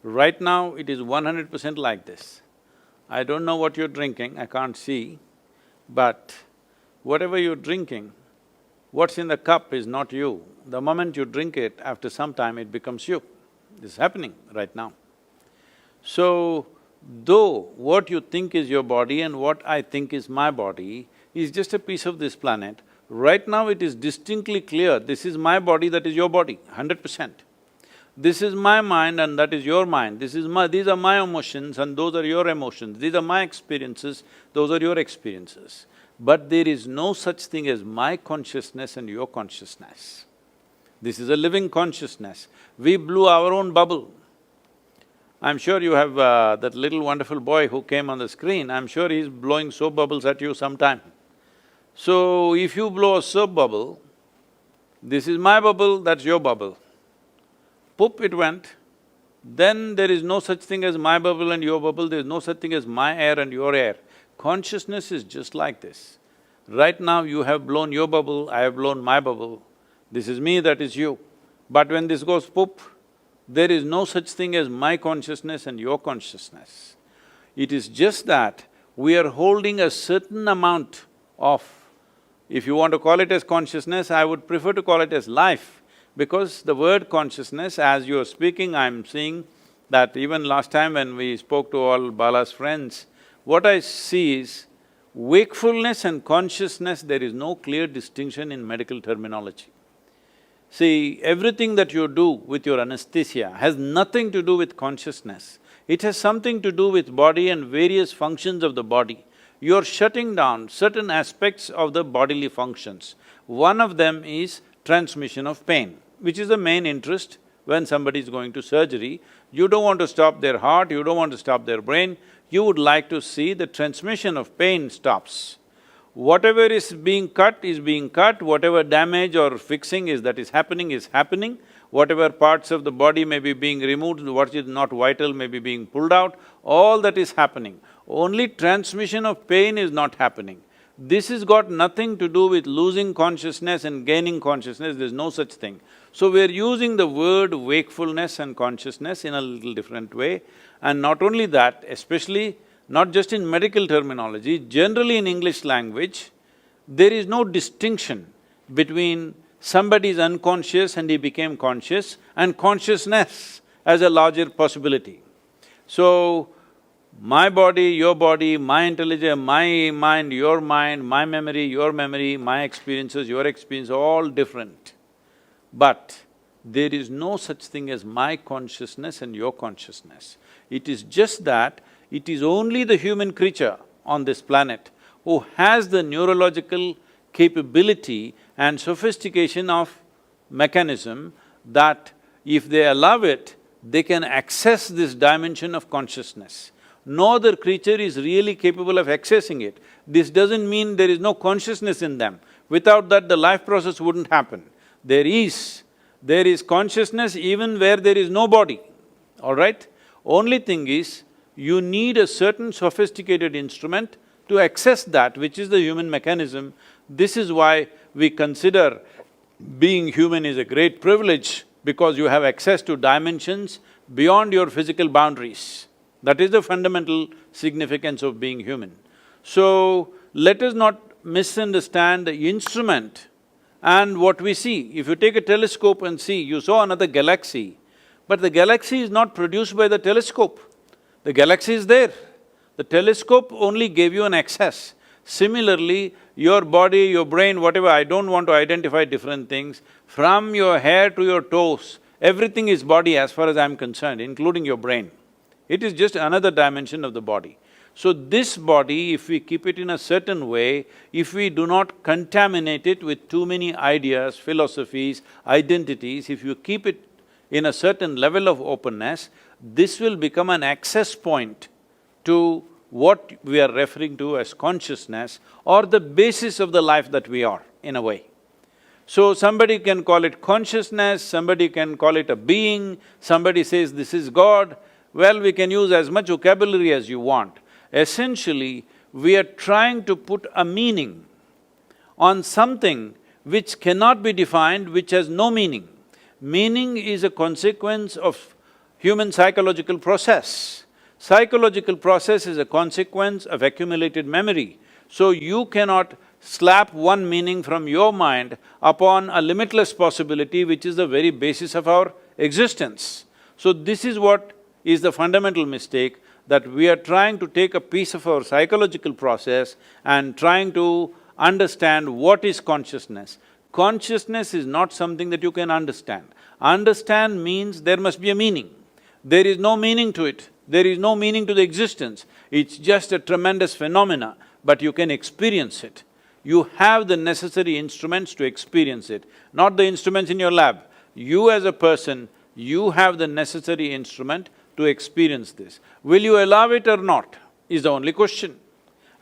Right now, it is 100% like this. I don't know what you're drinking, I can't see, but whatever you're drinking, what's in the cup is not you. The moment you drink it, after some time it becomes you. This is happening right now. So, though what you think is your body and what I think is my body is just a piece of this planet, right now it is distinctly clear, this is my body, that is your body, 100%. This is my mind and that is your mind, these are my emotions and those are your emotions, these are my experiences, those are your experiences. But there is no such thing as my consciousness and your consciousness. This is a living consciousness. We blew our own bubble. I'm sure you have that little wonderful boy who came on the screen, I'm sure he's blowing soap bubbles at you sometime. So, if you blow a soap bubble, this is my bubble, that's your bubble. Poop, it went. Then there is no such thing as my bubble and your bubble, there is no such thing as my air and your air. Consciousness is just like this. Right now you have blown your bubble, I have blown my bubble. This is me, that is you. But when this goes poop, there is no such thing as my consciousness and your consciousness. It is just that we are holding a certain amount of, if you want to call it as consciousness, I would prefer to call it as life, because the word consciousness, as you are speaking, I'm seeing that even last time when we spoke to all Bala's friends, what I see is wakefulness and consciousness, there is no clear distinction in medical terminology. See, everything that you do with your anesthesia has nothing to do with consciousness. It has something to do with body and various functions of the body. You're shutting down certain aspects of the bodily functions. One of them is transmission of pain, which is the main interest when somebody is going to surgery. You don't want to stop their heart, you don't want to stop their brain, you would like to see the transmission of pain stops. Whatever is being cut, whatever damage or fixing is happening, whatever parts of the body may be being removed, what is not vital may be being pulled out, all that is happening. Only transmission of pain is not happening. This has got nothing to do with losing consciousness and gaining consciousness, there's no such thing. So we're using the word wakefulness and consciousness in a little different way. And not only that, especially not just in medical terminology, generally in English language, there is no distinction between somebody is unconscious and he became conscious and consciousness as a larger possibility. So, my body, my intelligence, my mind, my memory, your memory, my experiences, your experience, all different. But there is no such thing as my consciousness and your consciousness. It is just that it is only the human creature on this planet who has the neurological capability and sophistication of mechanism that if they allow it, they can access this dimension of consciousness. No other creature is really capable of accessing it. This doesn't mean there is no consciousness in them. Without that, the life process wouldn't happen. There is consciousness even where there is no body, all right? Only thing is, you need a certain sophisticated instrument to access that, which is the human mechanism. This is why we consider being human is a great privilege, because you have access to dimensions beyond your physical boundaries. That is the fundamental significance of being human. So, let us not misunderstand the instrument and what we see. If you take a telescope and see, you saw another galaxy, but the galaxy is not produced by the telescope. The galaxy is there. The telescope only gave you an access. Similarly, your body, your brain, whatever, I don't want to identify different things, from your hair to your toes, everything is body as far as I'm concerned, including your brain. It is just another dimension of the body. So this body, if we keep it in a certain way, if we do not contaminate it with too many ideas, philosophies, identities, if you keep it in a certain level of openness, this will become an access point to what we are referring to as consciousness or the basis of the life that we are, in a way. So somebody can call it consciousness, somebody can call it a being, somebody says this is God. Well, we can use as much vocabulary as you want. Essentially, we are trying to put a meaning on something which cannot be defined, which has no meaning. Meaning is a consequence of human psychological process. Psychological process is a consequence of accumulated memory. So you cannot slap one meaning from your mind upon a limitless possibility which is the very basis of our existence. So this is what is the fundamental mistake, that we are trying to take a piece of our psychological process and trying to understand what is consciousness. Consciousness is not something that you can understand. Understand means there must be a meaning. There is no meaning to it, there is no meaning to the existence. It's just a tremendous phenomena, but you can experience it. You have the necessary instruments to experience it, not the instruments in your lab. You as a person, you have the necessary instrument to experience this. Will you allow it or not, is the only question.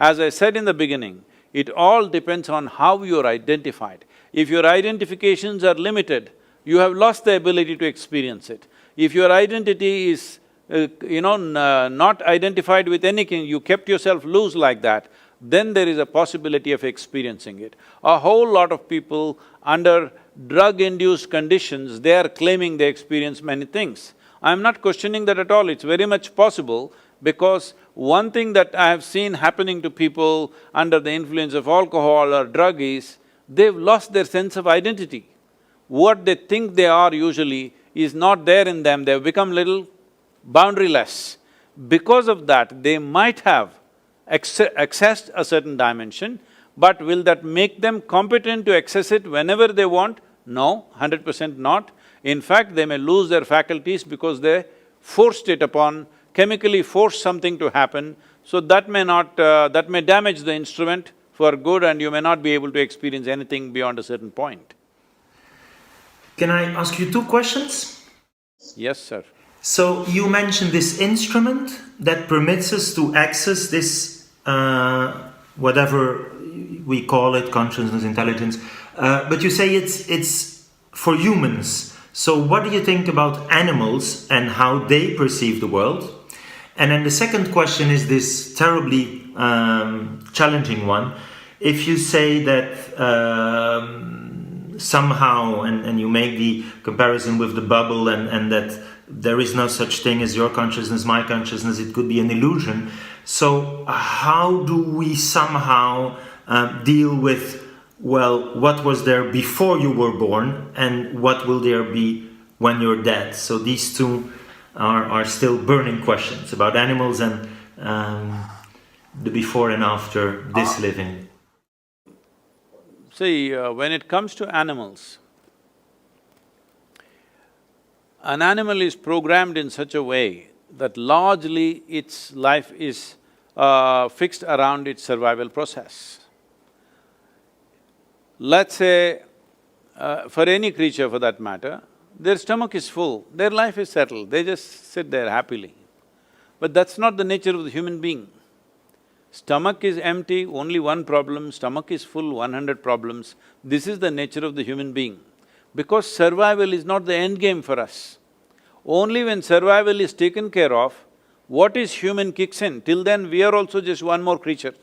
As I said in the beginning, it all depends on how you're identified. If your identifications are limited, you have lost the ability to experience it. If your identity is, not identified with anything, you kept yourself loose like that, then there is a possibility of experiencing it. A whole lot of people under drug-induced conditions, they are claiming they experience many things. I'm not questioning that at all, it's very much possible, because one thing that I have seen happening to people under the influence of alcohol or drug is, they've lost their sense of identity. What they think they are usually is not there in them, they've become little boundaryless. Because of that, they might have accessed a certain dimension, but will that make them competent to access it whenever they want? No, 100% not. In fact, they may lose their faculties because they forced it upon, chemically forced something to happen, so that may damage the instrument for good and you may not be able to experience anything beyond a certain point. Can I ask you two questions? Yes, sir. So you mentioned this instrument that permits us to access this, whatever we call it, consciousness, intelligence, but you say it's for humans. So what do you think about animals and how they perceive the world? And then the second question is this terribly challenging one. If you say that somehow, and you make the comparison with the bubble and that there is no such thing as your consciousness, my consciousness, it could be an illusion. So how do we somehow deal with, well, what was there before you were born and what will there be when you're dead? So these two are still burning questions about animals and the before and after this living. See, when it comes to animals, an animal is programmed in such a way that largely its life is fixed around its survival process. Let's say, for any creature for that matter, their stomach is full, their life is settled, they just sit there happily. But that's not the nature of the human being. Stomach is empty, only one problem, stomach is full, 100 problems. This is the nature of the human being. Because survival is not the end game for us. Only when survival is taken care of, what is human kicks in. Till then, we are also just one more creature.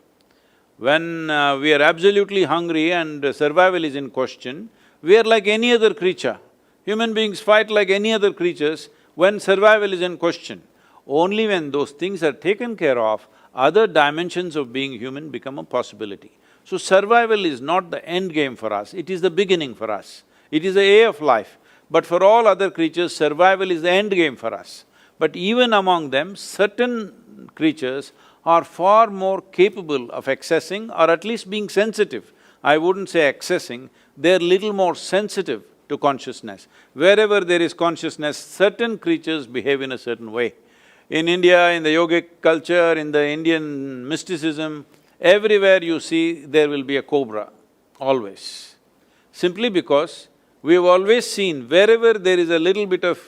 When we are absolutely hungry and survival is in question, we are like any other creature. Human beings fight like any other creatures when survival is in question. Only when those things are taken care of, other dimensions of being human become a possibility. So survival is not the end game for us, it is the beginning for us. It is the A of life. But for all other creatures, survival is the end game for us. But even among them, certain creatures are far more capable of accessing or at least being sensitive. I wouldn't say accessing, they're little more sensitive to consciousness. Wherever there is consciousness, certain creatures behave in a certain way. In India, in the yogic culture, in the Indian mysticism, everywhere you see there will be a cobra, always. Simply because we have always seen wherever there is a little bit of,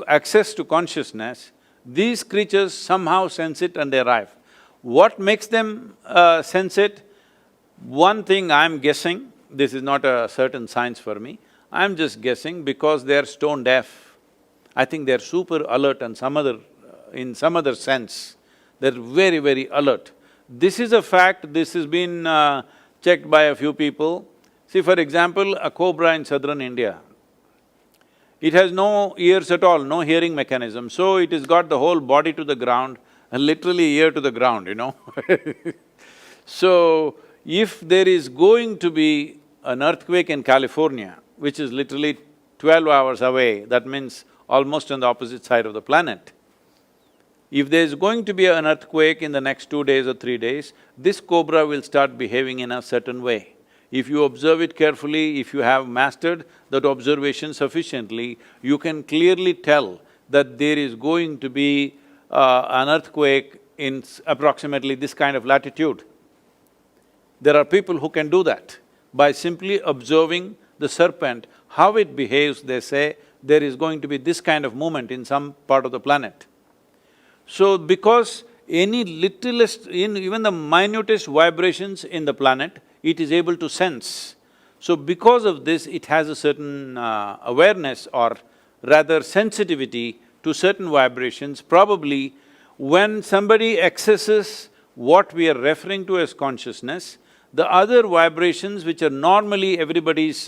access to consciousness, these creatures somehow sense it and they arrive. What makes them sense it? One thing I'm guessing, this is not a certain science for me, I'm just guessing because they're stone deaf. I think they're super alert and in some other sense, they're very, very alert. This is a fact, this has been checked by a few people. See, for example, a cobra in southern India, it has no ears at all, no hearing mechanism, so it has got the whole body to the ground and literally ear to the ground, So, if there is going to be an earthquake in California, which is literally 12 hours away, that means almost on the opposite side of the planet, if there's going to be an earthquake in the next 2 days or 3 days, this cobra will start behaving in a certain way. If you observe it carefully, if you have mastered that observation sufficiently, you can clearly tell that there is going to be an earthquake in approximately this kind of latitude. There are people who can do that. By simply observing the serpent, how it behaves, they say, there is going to be this kind of movement in some part of the planet. So, because any littlest, even the minutest vibrations in the planet, it is able to sense. So, because of this, it has a certain awareness or rather sensitivity to certain vibrations. Probably when somebody accesses what we are referring to as consciousness, the other vibrations which are normally everybody's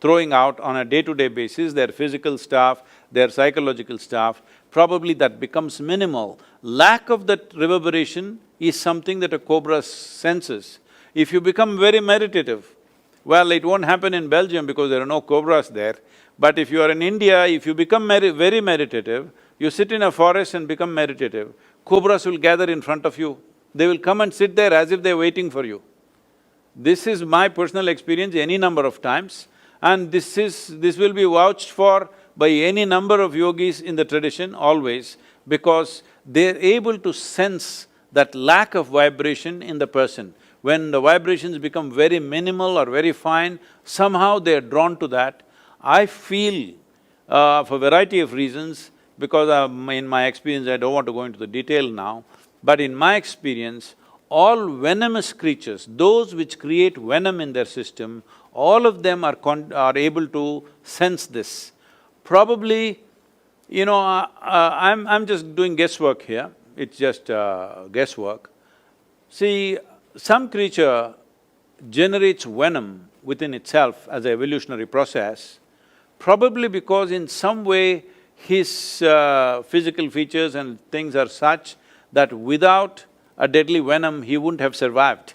throwing out on a day-to-day basis, their physical stuff, their psychological stuff, probably that becomes minimal. Lack of that reverberation is something that a cobra senses. If you become very meditative, well, it won't happen in Belgium because there are no cobras there, but if you are in India, if you become very meditative, you sit in a forest and become meditative, cobras will gather in front of you. They will come and sit there as if they're waiting for you. This is my personal experience any number of times, and this will be vouched for by any number of yogis in the tradition always, because they're able to sense that lack of vibration in the person. When the vibrations become very minimal or very fine, somehow they're drawn to that. I feel, for a variety of reasons, because in my experience, I don't want to go into the detail now, but in my experience, all venomous creatures, those which create venom in their system, all of them are able to sense this. Probably, I'm just doing guesswork here, it's just guesswork. See, some creature generates venom within itself as an evolutionary process, probably because in some way his physical features and things are such that without a deadly venom, he wouldn't have survived.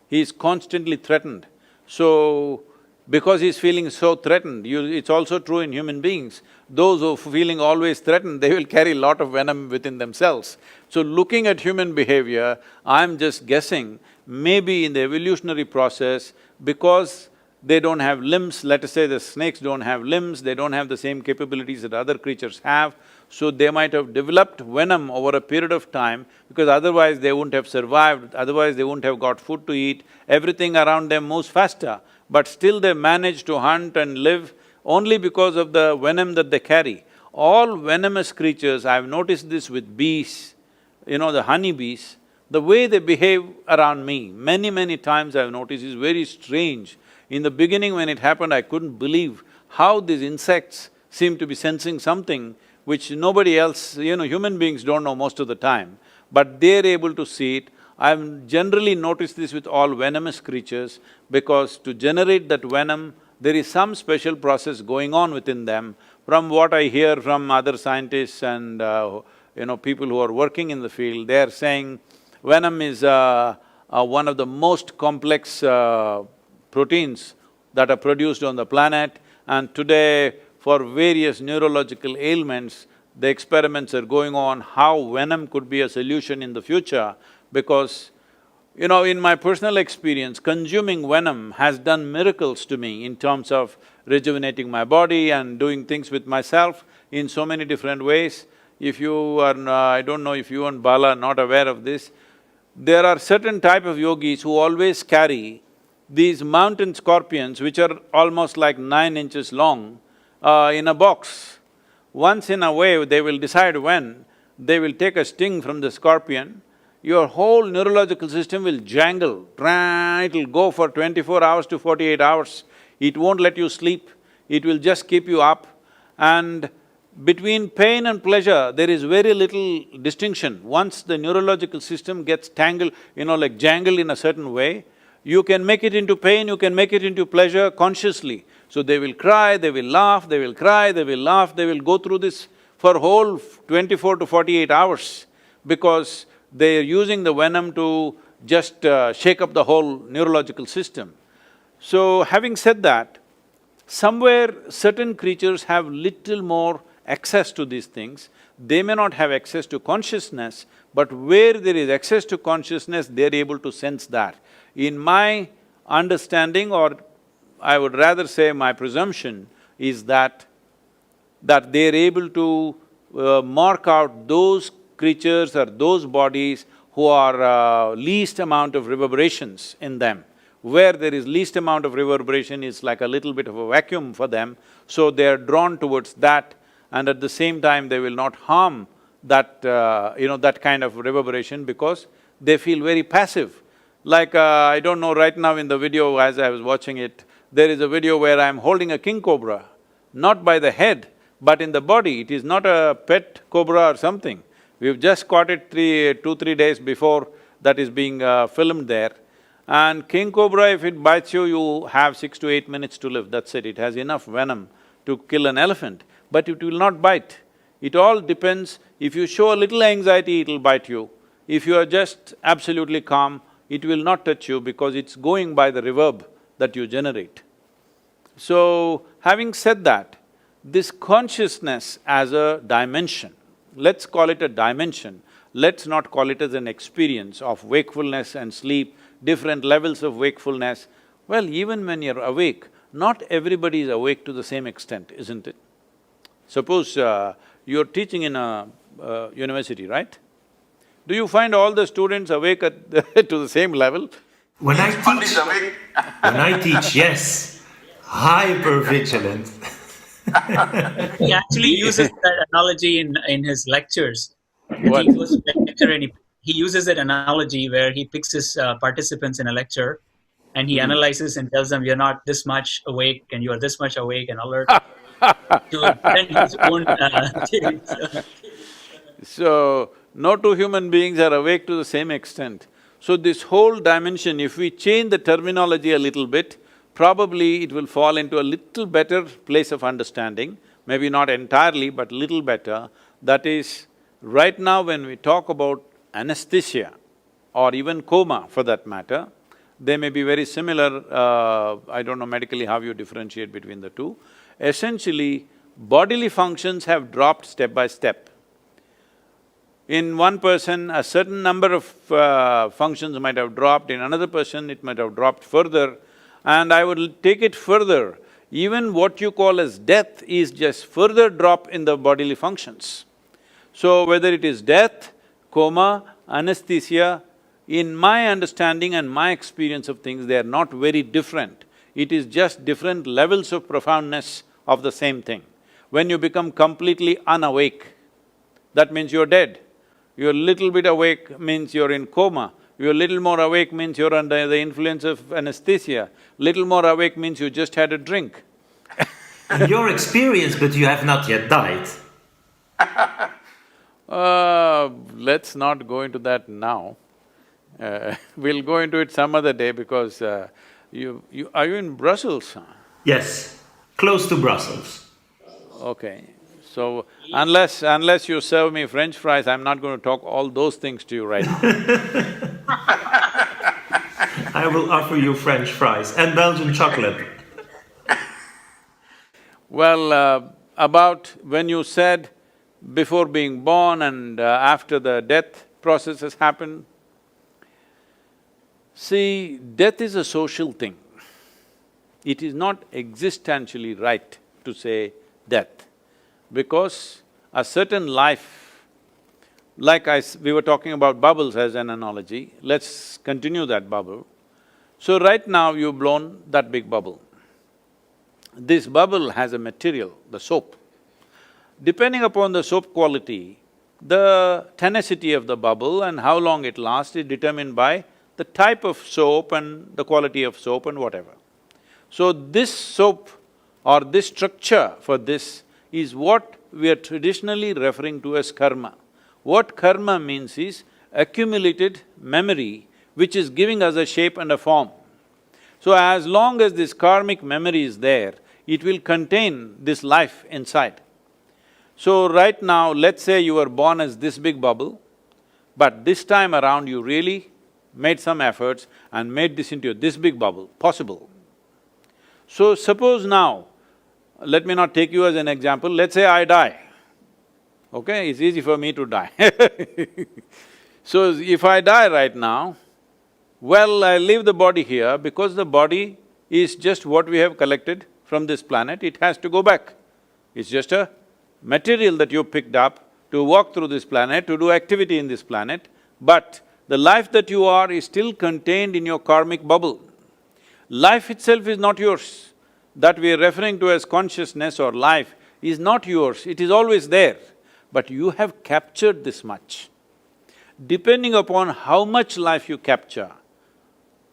He is constantly threatened. So, because he's feeling so threatened, it's also true in human beings. Those who are feeling always threatened, they will carry a lot of venom within themselves. So looking at human behavior, I'm just guessing, maybe in the evolutionary process, because they don't have limbs, let us say the snakes don't have limbs, they don't have the same capabilities that other creatures have, So they might have developed venom over a period of time because otherwise they wouldn't have survived, otherwise they wouldn't have got food to eat, everything around them moves faster. But still they manage to hunt and live only because of the venom that they carry. All venomous creatures, I've noticed this with bees, the honeybees, the way they behave around me, many times I've noticed is very strange. In the beginning when it happened, I couldn't believe how these insects seem to be sensing something which nobody else, human beings don't know most of the time, but they're able to see it. I've generally noticed this with all venomous creatures because to generate that venom, there is some special process going on within them. From what I hear from other scientists and people who are working in the field, they are saying venom is one of the most complex proteins that are produced on the planet, and today for various neurological ailments, the experiments are going on how venom could be a solution in the future because, in my personal experience, consuming venom has done miracles to me in terms of rejuvenating my body and doing things with myself in so many different ways. If you are… I don't know if you and Bala are not aware of this, there are certain type of yogis who always carry these mountain scorpions which are almost like 9 inches long in a box. Once in a way, they will decide when, they will take a sting from the scorpion, your whole neurological system will jangle, it'll go for 24 hours to 48 hours. It won't let you sleep, it will just keep you up. And between pain and pleasure, there is very little distinction. Once the neurological system gets tangled, like jangled in a certain way, you can make it into pain, you can make it into pleasure consciously. So they will cry, they will laugh, they will cry, they will laugh, they will go through this for whole 24 to 48 hours because they are using the venom to just shake up the whole neurological system. So having said that, somewhere certain creatures have little more access to these things. They may not have access to consciousness, but where there is access to consciousness, they're able to sense that. In my understanding, or I would rather say my presumption, is that they're able to mark out those creatures or those bodies who are least amount of reverberations in them. Where there is least amount of reverberation is like a little bit of a vacuum for them, so they are drawn towards that, and at the same time they will not harm that, that kind of reverberation because they feel very passive. Like, I don't know, right now in the video as I was watching it, there is a video where I'm holding a king cobra, not by the head, but in the body. It is not a pet cobra or something. We've just caught it 2-3 days before that is being filmed there. And king cobra, if it bites you, you have 6 to 8 minutes to live, that's it. It has enough venom to kill an elephant, but it will not bite. It all depends, if you show a little anxiety, it'll bite you. If you are just absolutely calm, it will not touch you because it's going by the reverb that you generate. So, having said that, this consciousness as a dimension, let's call it a dimension, let's not call it as an experience of wakefulness and sleep, different levels of wakefulness. Well, even when you're awake, not everybody is awake to the same extent, isn't it? Suppose you're teaching in a university, right? Do you find all the students awake at to the same level? When I teach, yes, hyper-vigilant. He actually uses that analogy in his lectures. What? He goes to a lecture and he uses that analogy where he picks his participants in a lecture and he analyzes and tells them, you're not this much awake and you're this much awake and alert to then his own So, no two human beings are awake to the same extent. So this whole dimension, if we change the terminology a little bit, probably it will fall into a little better place of understanding, maybe not entirely, but little better. That is, right now when we talk about anesthesia or even coma for that matter, they may be very similar, I don't know medically how you differentiate between the two. Essentially, bodily functions have dropped step by step. In one person, a certain number of functions might have dropped, in another person it might have dropped further. And I would take it further, even what you call as death is just further drop in the bodily functions. So whether it is death, coma, anesthesia, in my understanding and my experience of things, they are not very different. It is just different levels of profoundness of the same thing. When you become completely unawake, that means you're dead. You're little bit awake means you're in coma. You're little more awake means you're under the influence of anesthesia. Little more awake means you just had a drink. In your experience, but you have not yet died. Let's not go into that now. We'll go into it some other day because are you in Brussels? Yes, close to Brussels. Okay, so unless you serve me French fries, I'm not going to talk all those things to you right now. I will offer you French fries and Belgian chocolate. Well, about when you said before being born and after the death process has happened, see, death is a social thing. It is not existentially right to say death, because a certain life, like we were talking about bubbles as an analogy, let's continue that bubble. So right now you've blown that big bubble. This bubble has a material, the soap. Depending upon the soap quality, the tenacity of the bubble and how long it lasts is determined by the type of soap and the quality of soap and whatever. So this soap or this structure for this is what we are traditionally referring to as karma. What karma means is accumulated memory which is giving us a shape and a form. So as long as this karmic memory is there, it will contain this life inside. So right now, let's say you were born as this big bubble, but this time around you really made some efforts and made this into this big bubble, possible. So suppose now, let me not take you as an example, let's say I die, okay? It's easy for me to die So if I die right now, well, I leave the body here because the body is just what we have collected from this planet, it has to go back. It's just a material that you picked up to walk through this planet, to do activity in this planet, but the life that you are is still contained in your karmic bubble. Life itself is not yours. That we are referring to as consciousness or life is not yours, it is always there, but you have captured this much. Depending upon how much life you capture,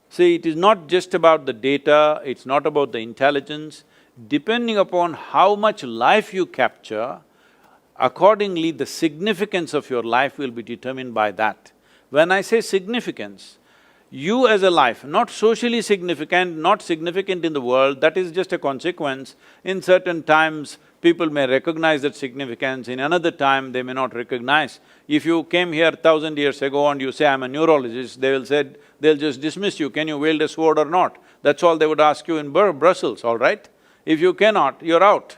see, it is not just about the data, it's not about the intelligence. Depending upon how much life you capture, accordingly the significance of your life will be determined by that. When I say significance, you as a life, not socially significant, not significant in the world, that is just a consequence. In certain times, people may recognize that significance, in another time they may not recognize. If you came here 1,000 years ago and you say, I'm a neurologist, they'll just dismiss you, can you wield a sword or not? That's all they would ask you in Brussels, all right? If you cannot, you're out.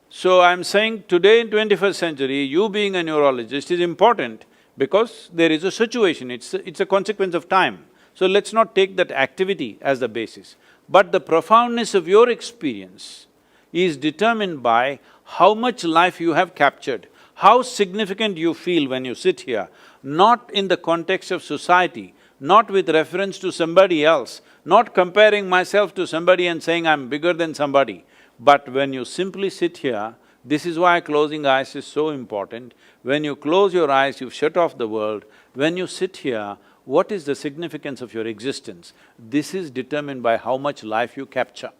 So I'm saying today in 21st century, you being a neurologist is important because there is a situation, it's a consequence of time. So let's not take that activity as the basis. But the profoundness of your experience is determined by how much life you have captured, how significant you feel when you sit here, not in the context of society, not with reference to somebody else, not comparing myself to somebody and saying I'm bigger than somebody, but when you simply sit here, this is why closing eyes is so important. When you close your eyes, you've shut off the world. When you sit here, what is the significance of your existence? This is determined by how much life you capture.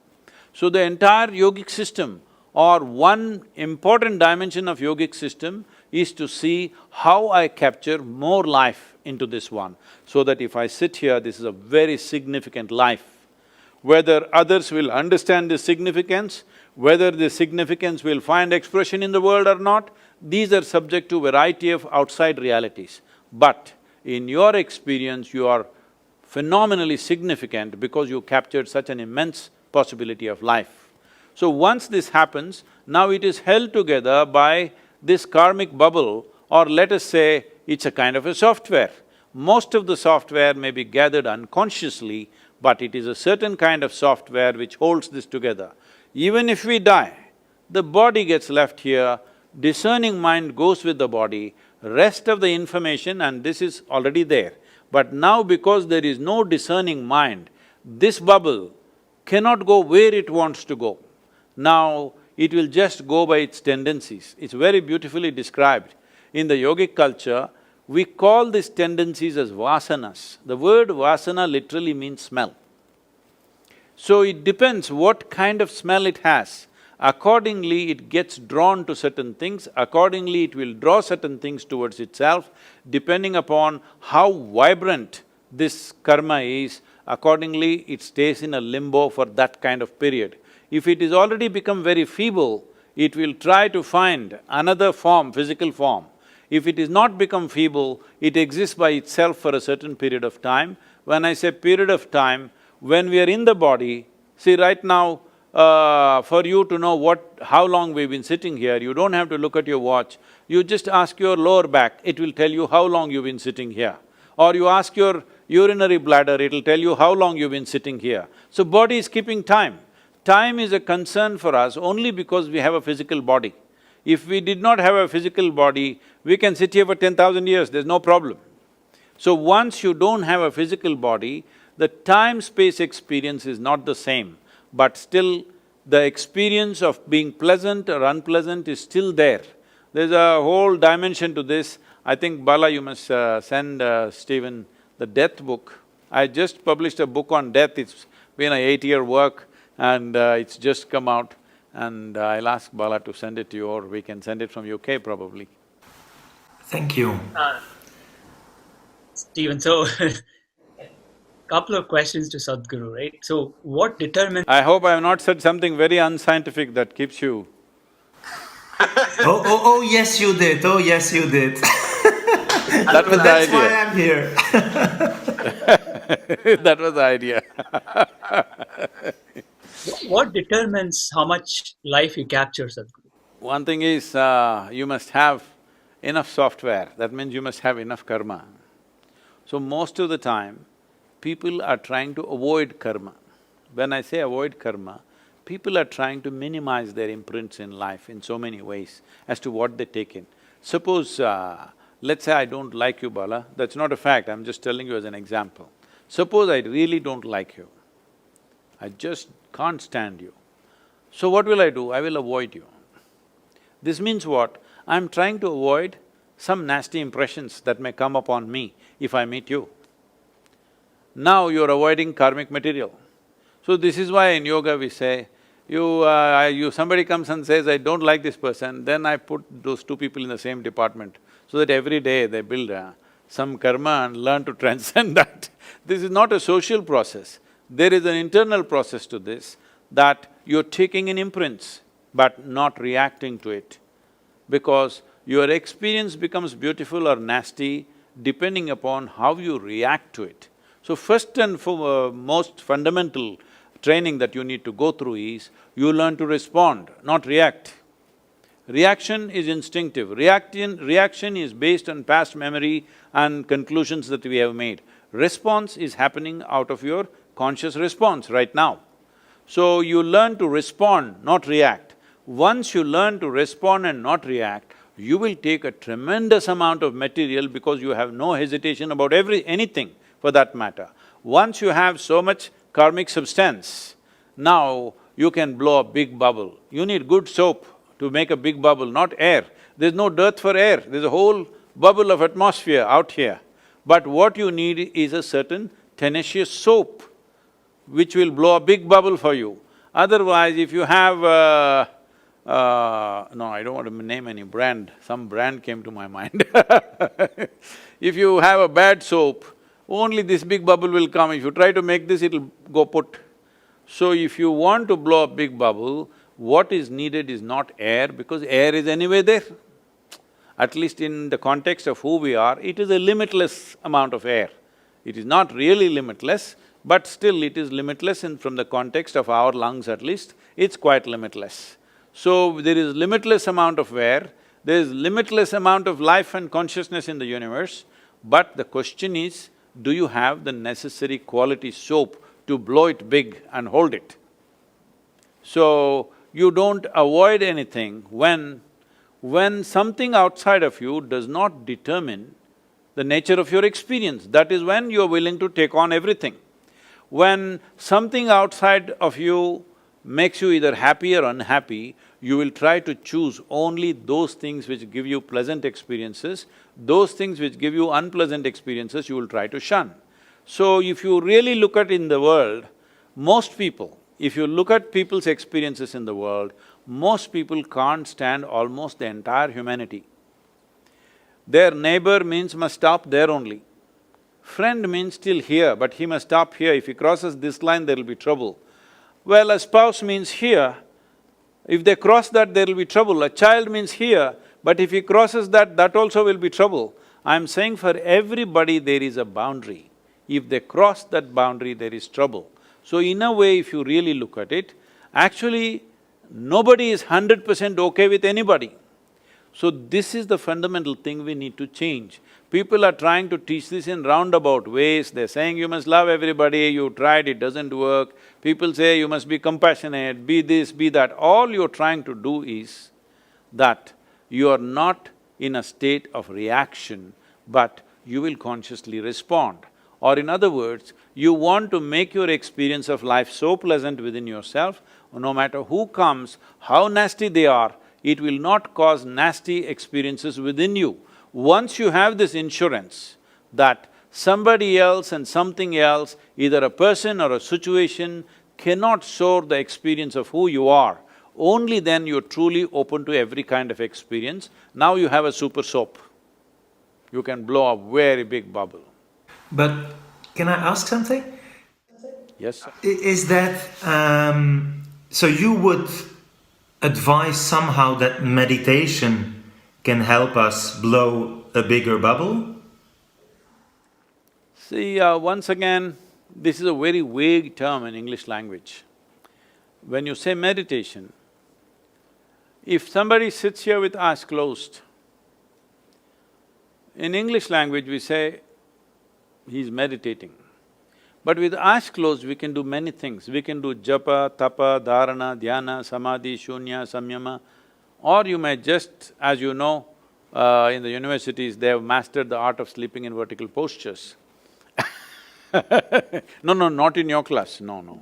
So the entire yogic system or one important dimension of yogic system is to see how I capture more life into this one, so that if I sit here, this is a very significant life. Whether others will understand this significance, whether this significance will find expression in the world or not, these are subject to variety of outside realities. But in your experience, you are phenomenally significant because you captured such an immense possibility of life. So once this happens, now it is held together by this karmic bubble, or let us say it's a kind of a software. Most of the software may be gathered unconsciously, but it is a certain kind of software which holds this together. Even if we die, the body gets left here, discerning mind goes with the body, rest of the information, and this is already there. But now because there is no discerning mind, this bubble cannot go where it wants to go. Now, it will just go by its tendencies. It's very beautifully described. In the yogic culture, we call these tendencies as vasanas. The word vasana literally means smell. So it depends what kind of smell it has. Accordingly, it gets drawn to certain things, accordingly it will draw certain things towards itself, depending upon how vibrant this karma is, accordingly it stays in a limbo for that kind of period. If it is already become very feeble, it will try to find another form, physical form. If it is not become feeble, it exists by itself for a certain period of time. When I say period of time, when we are in the body, see right now, for you to know how long we've been sitting here, you don't have to look at your watch. You just ask your lower back, it will tell you how long you've been sitting here. Or you ask your urinary bladder, it'll tell you how long you've been sitting here. So body is keeping time. Time is a concern for us only because we have a physical body. If we did not have a physical body, we can sit here for 10,000 years, there's no problem. So once you don't have a physical body, the time-space experience is not the same, but still the experience of being pleasant or unpleasant is still there. There's a whole dimension to this. I think Bala, you must send Stephen the death book. I just published a book on death, it's been an 8-year work and it's just come out, and I'll ask Bala to send it to you, or we can send it from UK probably. Thank you. Stephen, so couple of questions to Sadhguru, right? So what determines… I hope I have not said something very unscientific that keeps you… Oh, yes you did, oh, yes you did. That was the idea. That's why I'm here. That was the idea. What determines how much life you capture, Sadhguru? One thing is, you must have enough software, that means you must have enough karma. So most of the time, people are trying to avoid karma. When I say avoid karma, people are trying to minimize their imprints in life in so many ways as to what they take in. Suppose, let's say I don't like you, Bala, that's not a fact, I'm just telling you as an example. Suppose I really don't like you, I just can't stand you. So what will I do? I will avoid you. This means what? I'm trying to avoid some nasty impressions that may come upon me if I meet you. Now you're avoiding karmic material. So this is why in yoga we say, somebody comes and says, I don't like this person, then I put those two people in the same department, so that every day they build some karma and learn to transcend that. This is not a social process. There is an internal process to this, that you're taking in imprints, but not reacting to it. Because your experience becomes beautiful or nasty depending upon how you react to it. So first and most fundamental training that you need to go through is, you learn to respond, not react. Reaction is instinctive. Reaction is based on past memory and conclusions that we have made. Response is happening out of your conscious response right now. So you learn to respond, not react. Once you learn to respond and not react, you will take a tremendous amount of material because you have no hesitation about anything for that matter. Once you have so much karmic substance, now you can blow a big bubble. You need good soap to make a big bubble, not air. There's no dearth for air, there's a whole bubble of atmosphere out here. But what you need is a certain tenacious soap which will blow a big bubble for you. Otherwise, if you have no, I don't want to name any brand, some brand came to my mind. If you have a bad soap, only this big bubble will come. If you try to make this, it'll go put. So if you want to blow a big bubble, what is needed is not air, because air is anyway there. At least in the context of who we are, it is a limitless amount of air. It is not really limitless, but still it is limitless from the context of our lungs at least, it's quite limitless. So there is limitless amount of air, there is limitless amount of life and consciousness in the universe, but the question is, do you have the necessary quality soap to blow it big and hold it? So, you don't avoid anything when when something outside of you does not determine the nature of your experience, that is when you're willing to take on everything. When something outside of you makes you either happy or unhappy, you will try to choose only those things which give you pleasant experiences. Those things which give you unpleasant experiences, you will try to shun. So if you really look at in the world, most people, if you look at people's experiences in the world, most people can't stand almost the entire humanity. Their neighbor means must stop there only. Friend means still here, but he must stop here. If he crosses this line, there will be trouble. Well, a spouse means here. If they cross that, there will be trouble. A child means here, but if he crosses that, that also will be trouble. I'm saying for everybody there is a boundary. If they cross that boundary, there is trouble. So in a way, if you really look at it, actually nobody is 100% okay with anybody. So this is the fundamental thing we need to change. People are trying to teach this in roundabout ways. They're saying you must love everybody, you tried, it doesn't work. People say you must be compassionate, be this, be that. All you're trying to do is that you are not in a state of reaction, but you will consciously respond. Or in other words, you want to make your experience of life so pleasant within yourself, no matter who comes, how nasty they are, it will not cause nasty experiences within you. Once you have this insurance that somebody else and something else, either a person or a situation, cannot soar the experience of who you are, only then you're truly open to every kind of experience. Now you have a super soap. You can blow a very big bubble. But can I ask something? Yes, sir. Is that… so you would advise somehow that meditation can help us blow a bigger bubble? See, once again, this is a very vague term in English language. When you say meditation, if somebody sits here with eyes closed, in English language we say, he's meditating. But with eyes closed, we can do many things. We can do japa, tapa, dharana, dhyana, samadhi, shunya, samyama, or you may just, as you know, in the universities, they have mastered the art of sleeping in vertical postures. No, no, not in your class, no.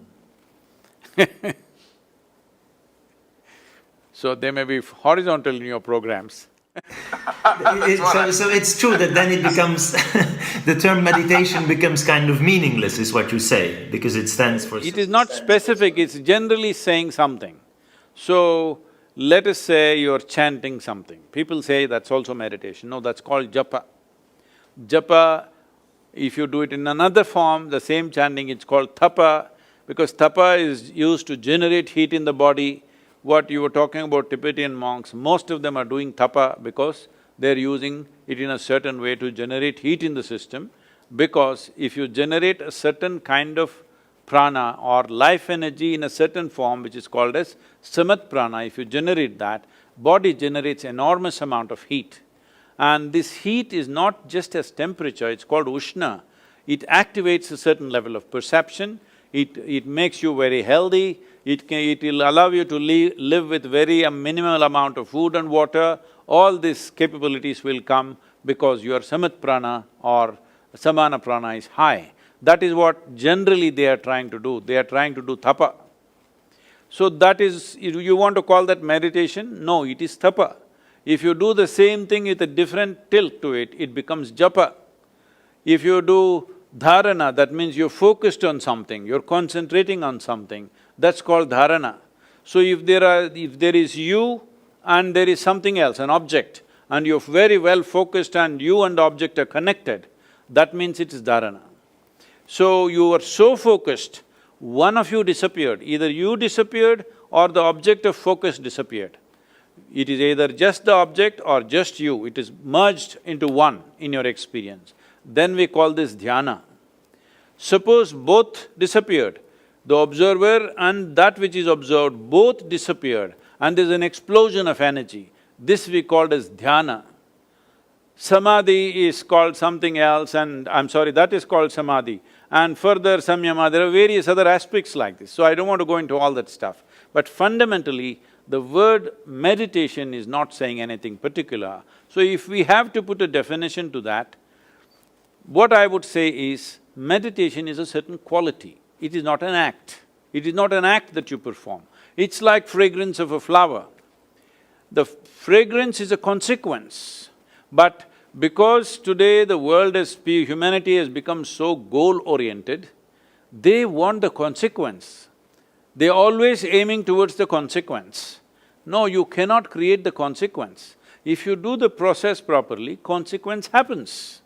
So they may be horizontal in your programs. So it's true that then it becomes… the term meditation becomes kind of meaningless, is what you say, because it stands for… It is not specific, it's generally saying something. So, let us say you're chanting something. People say that's also meditation. No, that's called japa. Japa, if you do it in another form, the same chanting, it's called tapa, because tapa is used to generate heat in the body. What you were talking about Tibetan monks, most of them are doing tapa because they're using it in a certain way to generate heat in the system, because if you generate a certain kind of prana or life energy in a certain form which is called as samat prana, if you generate that, body generates enormous amount of heat. And this heat is not just as temperature, it's called ushna. It activates a certain level of perception, it makes you very healthy, it will allow you to live with very minimal amount of food and water. All these capabilities will come because your samat prana or samana prana is high. That is what generally they are trying to do, they are trying to do tapa. So that is… you want to call that meditation? No, it is tapa. If you do the same thing with a different tilt to it, it becomes japa. If you do dharana, that means you're focused on something, you're concentrating on something, that's called dharana. So if there is you and there is something else, an object, and you're very well focused and you and the object are connected, that means it is dharana. So you were so focused, one of you disappeared, either you disappeared or the object of focus disappeared. It is either just the object or just you, it is merged into one in your experience. Then we call this dhyana. Suppose both disappeared, the observer and that which is observed both disappeared and there's an explosion of energy, this we called as dhyana. Samadhi is called something else and… that is called samadhi. And further samyama, there are various other aspects like this, so I don't want to go into all that stuff. But fundamentally, The word meditation is not saying anything particular. So if we have to put a definition to that, what I would say is, meditation is a certain quality, it is not an act. It is not an act that you perform. It's like fragrance of a flower. The fragrance is a consequence, but because today the world humanity has become so goal-oriented, they want the consequence. They're always aiming towards the consequence. No, you cannot create the consequence. If you do the process properly, consequence happens.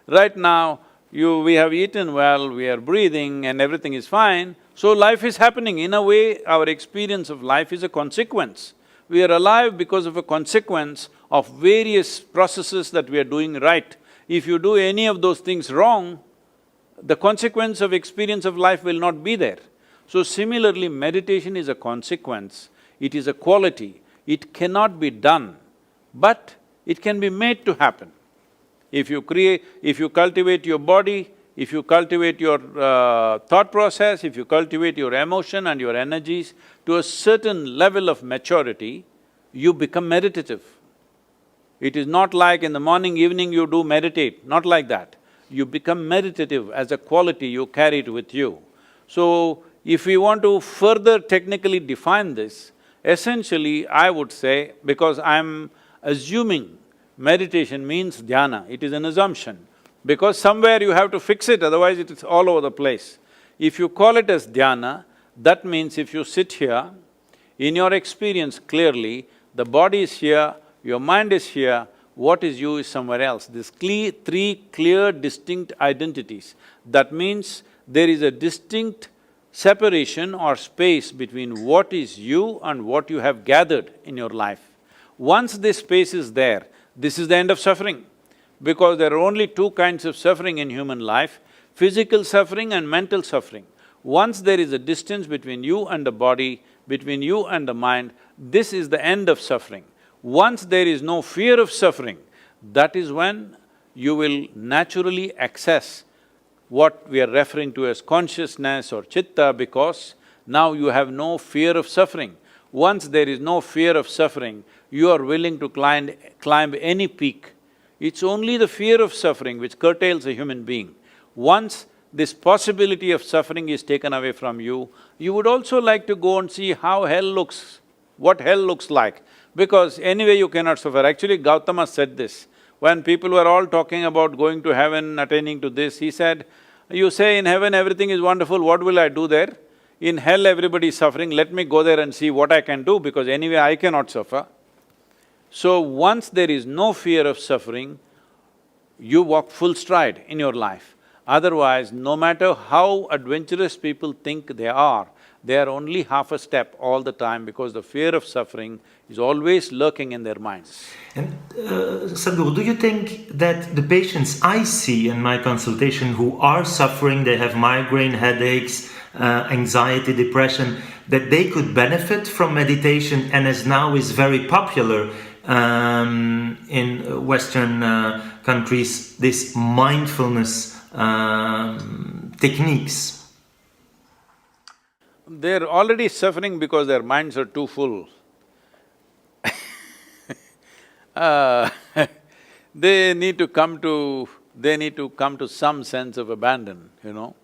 Right now, we have eaten well, we are breathing and everything is fine, so life is happening. In a way, our experience of life is a consequence. We are alive because of a consequence of various processes that we are doing right. If you do any of those things wrong, the consequence of experience of life will not be there. So similarly, meditation is a consequence, it is a quality, it cannot be done, but it can be made to happen. If you cultivate your body, if you cultivate your thought process, if you cultivate your emotion and your energies to a certain level of maturity, you become meditative. It is not like in the morning, evening you do meditate, not like that. You become meditative as a quality, you carry it with you. So, if we want to further technically define this, essentially I would say, because I'm assuming meditation means dhyana, it is an assumption, because somewhere you have to fix it, otherwise it is all over the place. If you call it as dhyana, that means if you sit here, in your experience clearly, the body is here, your mind is here, what is you is somewhere else. These three clear, distinct identities. That means there is a distinct separation or space between what is you and what you have gathered in your life. Once this space is there, this is the end of suffering. Because there are only two kinds of suffering in human life, physical suffering and mental suffering. Once there is a distance between you and the body, between you and the mind, this is the end of suffering. Once there is no fear of suffering, that is when you will naturally access what we are referring to as consciousness or chitta, because now you have no fear of suffering. Once there is no fear of suffering, you are willing to climb any peak. It's only the fear of suffering which curtails a human being. Once this possibility of suffering is taken away from you, you would also like to go and see how hell looks, what hell looks like, because anyway you cannot suffer. Actually, Gautama said this. When people were all talking about going to heaven, attaining to this, he said, you say in heaven everything is wonderful, what will I do there? In hell everybody is suffering, let me go there and see what I can do, because anyway I cannot suffer. So once there is no fear of suffering, you walk full stride in your life. Otherwise, no matter how adventurous people think they are only half a step all the time, because the fear of suffering is always lurking in their minds. And Sadhguru, do you think that the patients I see in my consultation who are suffering, they have migraine, headaches, anxiety, depression, that they could benefit from meditation, and as now is very popular in Western countries, this mindfulness techniques? They're already suffering because their minds are too full. They need to come to some sense of abandon, you know.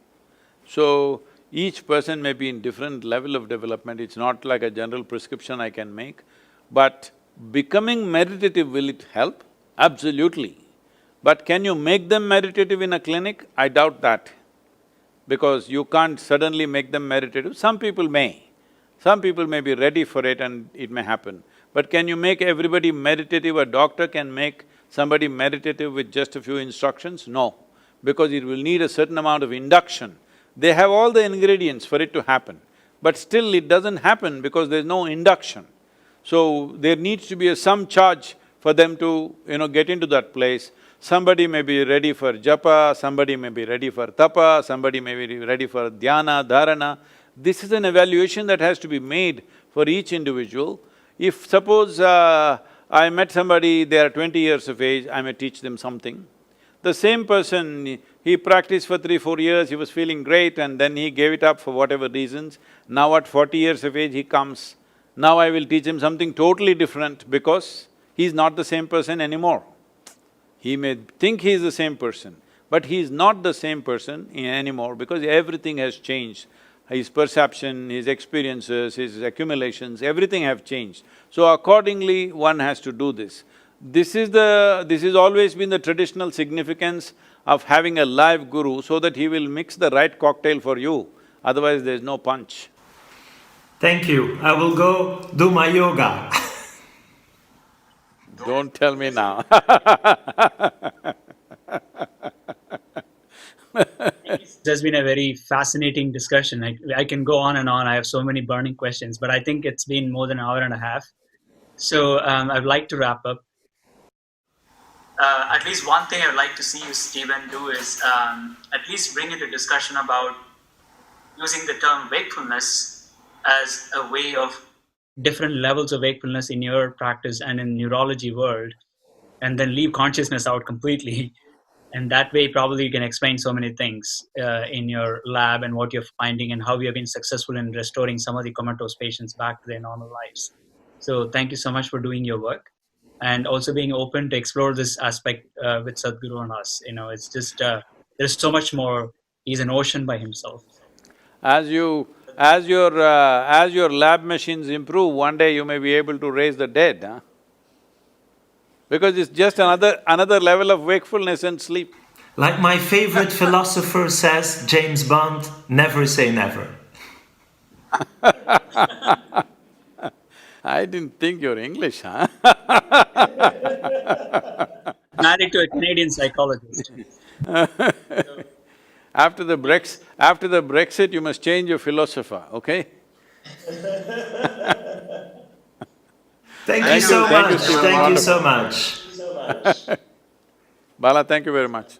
So, each person may be in different level of development, it's not like a general prescription I can make, but becoming meditative, will it help? Absolutely. But can you make them meditative in a clinic? I doubt that, because you can't suddenly make them meditative. Some people may be ready for it and it may happen. But can you make everybody meditative? A doctor can make somebody meditative with just a few instructions? No, because it will need a certain amount of induction. They have all the ingredients for it to happen, but still it doesn't happen because there's no induction. So there needs to be some charge for them to, get into that place. Somebody may be ready for japa, somebody may be ready for tapa, somebody may be ready for dhyana, dharana. This is an evaluation that has to be made for each individual. If suppose I met somebody, they are 20 years of age, I may teach them something. The same person, he practiced for 3-4 years, he was feeling great and then he gave it up for whatever reasons. Now at 40 years of age, he comes Now I will teach him something totally different because he's not the same person anymore. He may think he is the same person, but he is not the same person anymore because everything has changed. His perception, his experiences, his accumulations, everything have changed. So accordingly, one has to do this. This is always been the traditional significance of having a live guru so that he will mix the right cocktail for you, otherwise there's no punch. Thank you. I will go do my yoga. Don't tell me now. There's been a very fascinating discussion. I can go on and on. I have so many burning questions, but I think it's been more than an hour and a half. So I'd like to wrap up. At least one thing I'd like to see you, Stephen, do is at least bring into discussion about using the term wakefulness as a way of different levels of wakefulness in your practice and in neurology world, and then leave consciousness out completely. And that way, probably you can explain so many things in your lab and what you're finding and how you have been successful in restoring some of the comatose patients back to their normal lives. So thank you so much for doing your work and also being open to explore this aspect with Sadhguru and us. It's just, there's so much more. He's an ocean by himself. As your lab machines improve, one day you may be able to raise the dead, huh? Because it's just another level of wakefulness and sleep. Like my favorite philosopher says, James Bond, never say never. I didn't think you're English, huh? Married to a Canadian psychologist. After the Brexit, you must change your philosopher, okay? Thank you so much. Stephen. Thank you so much. Bala, thank you very much.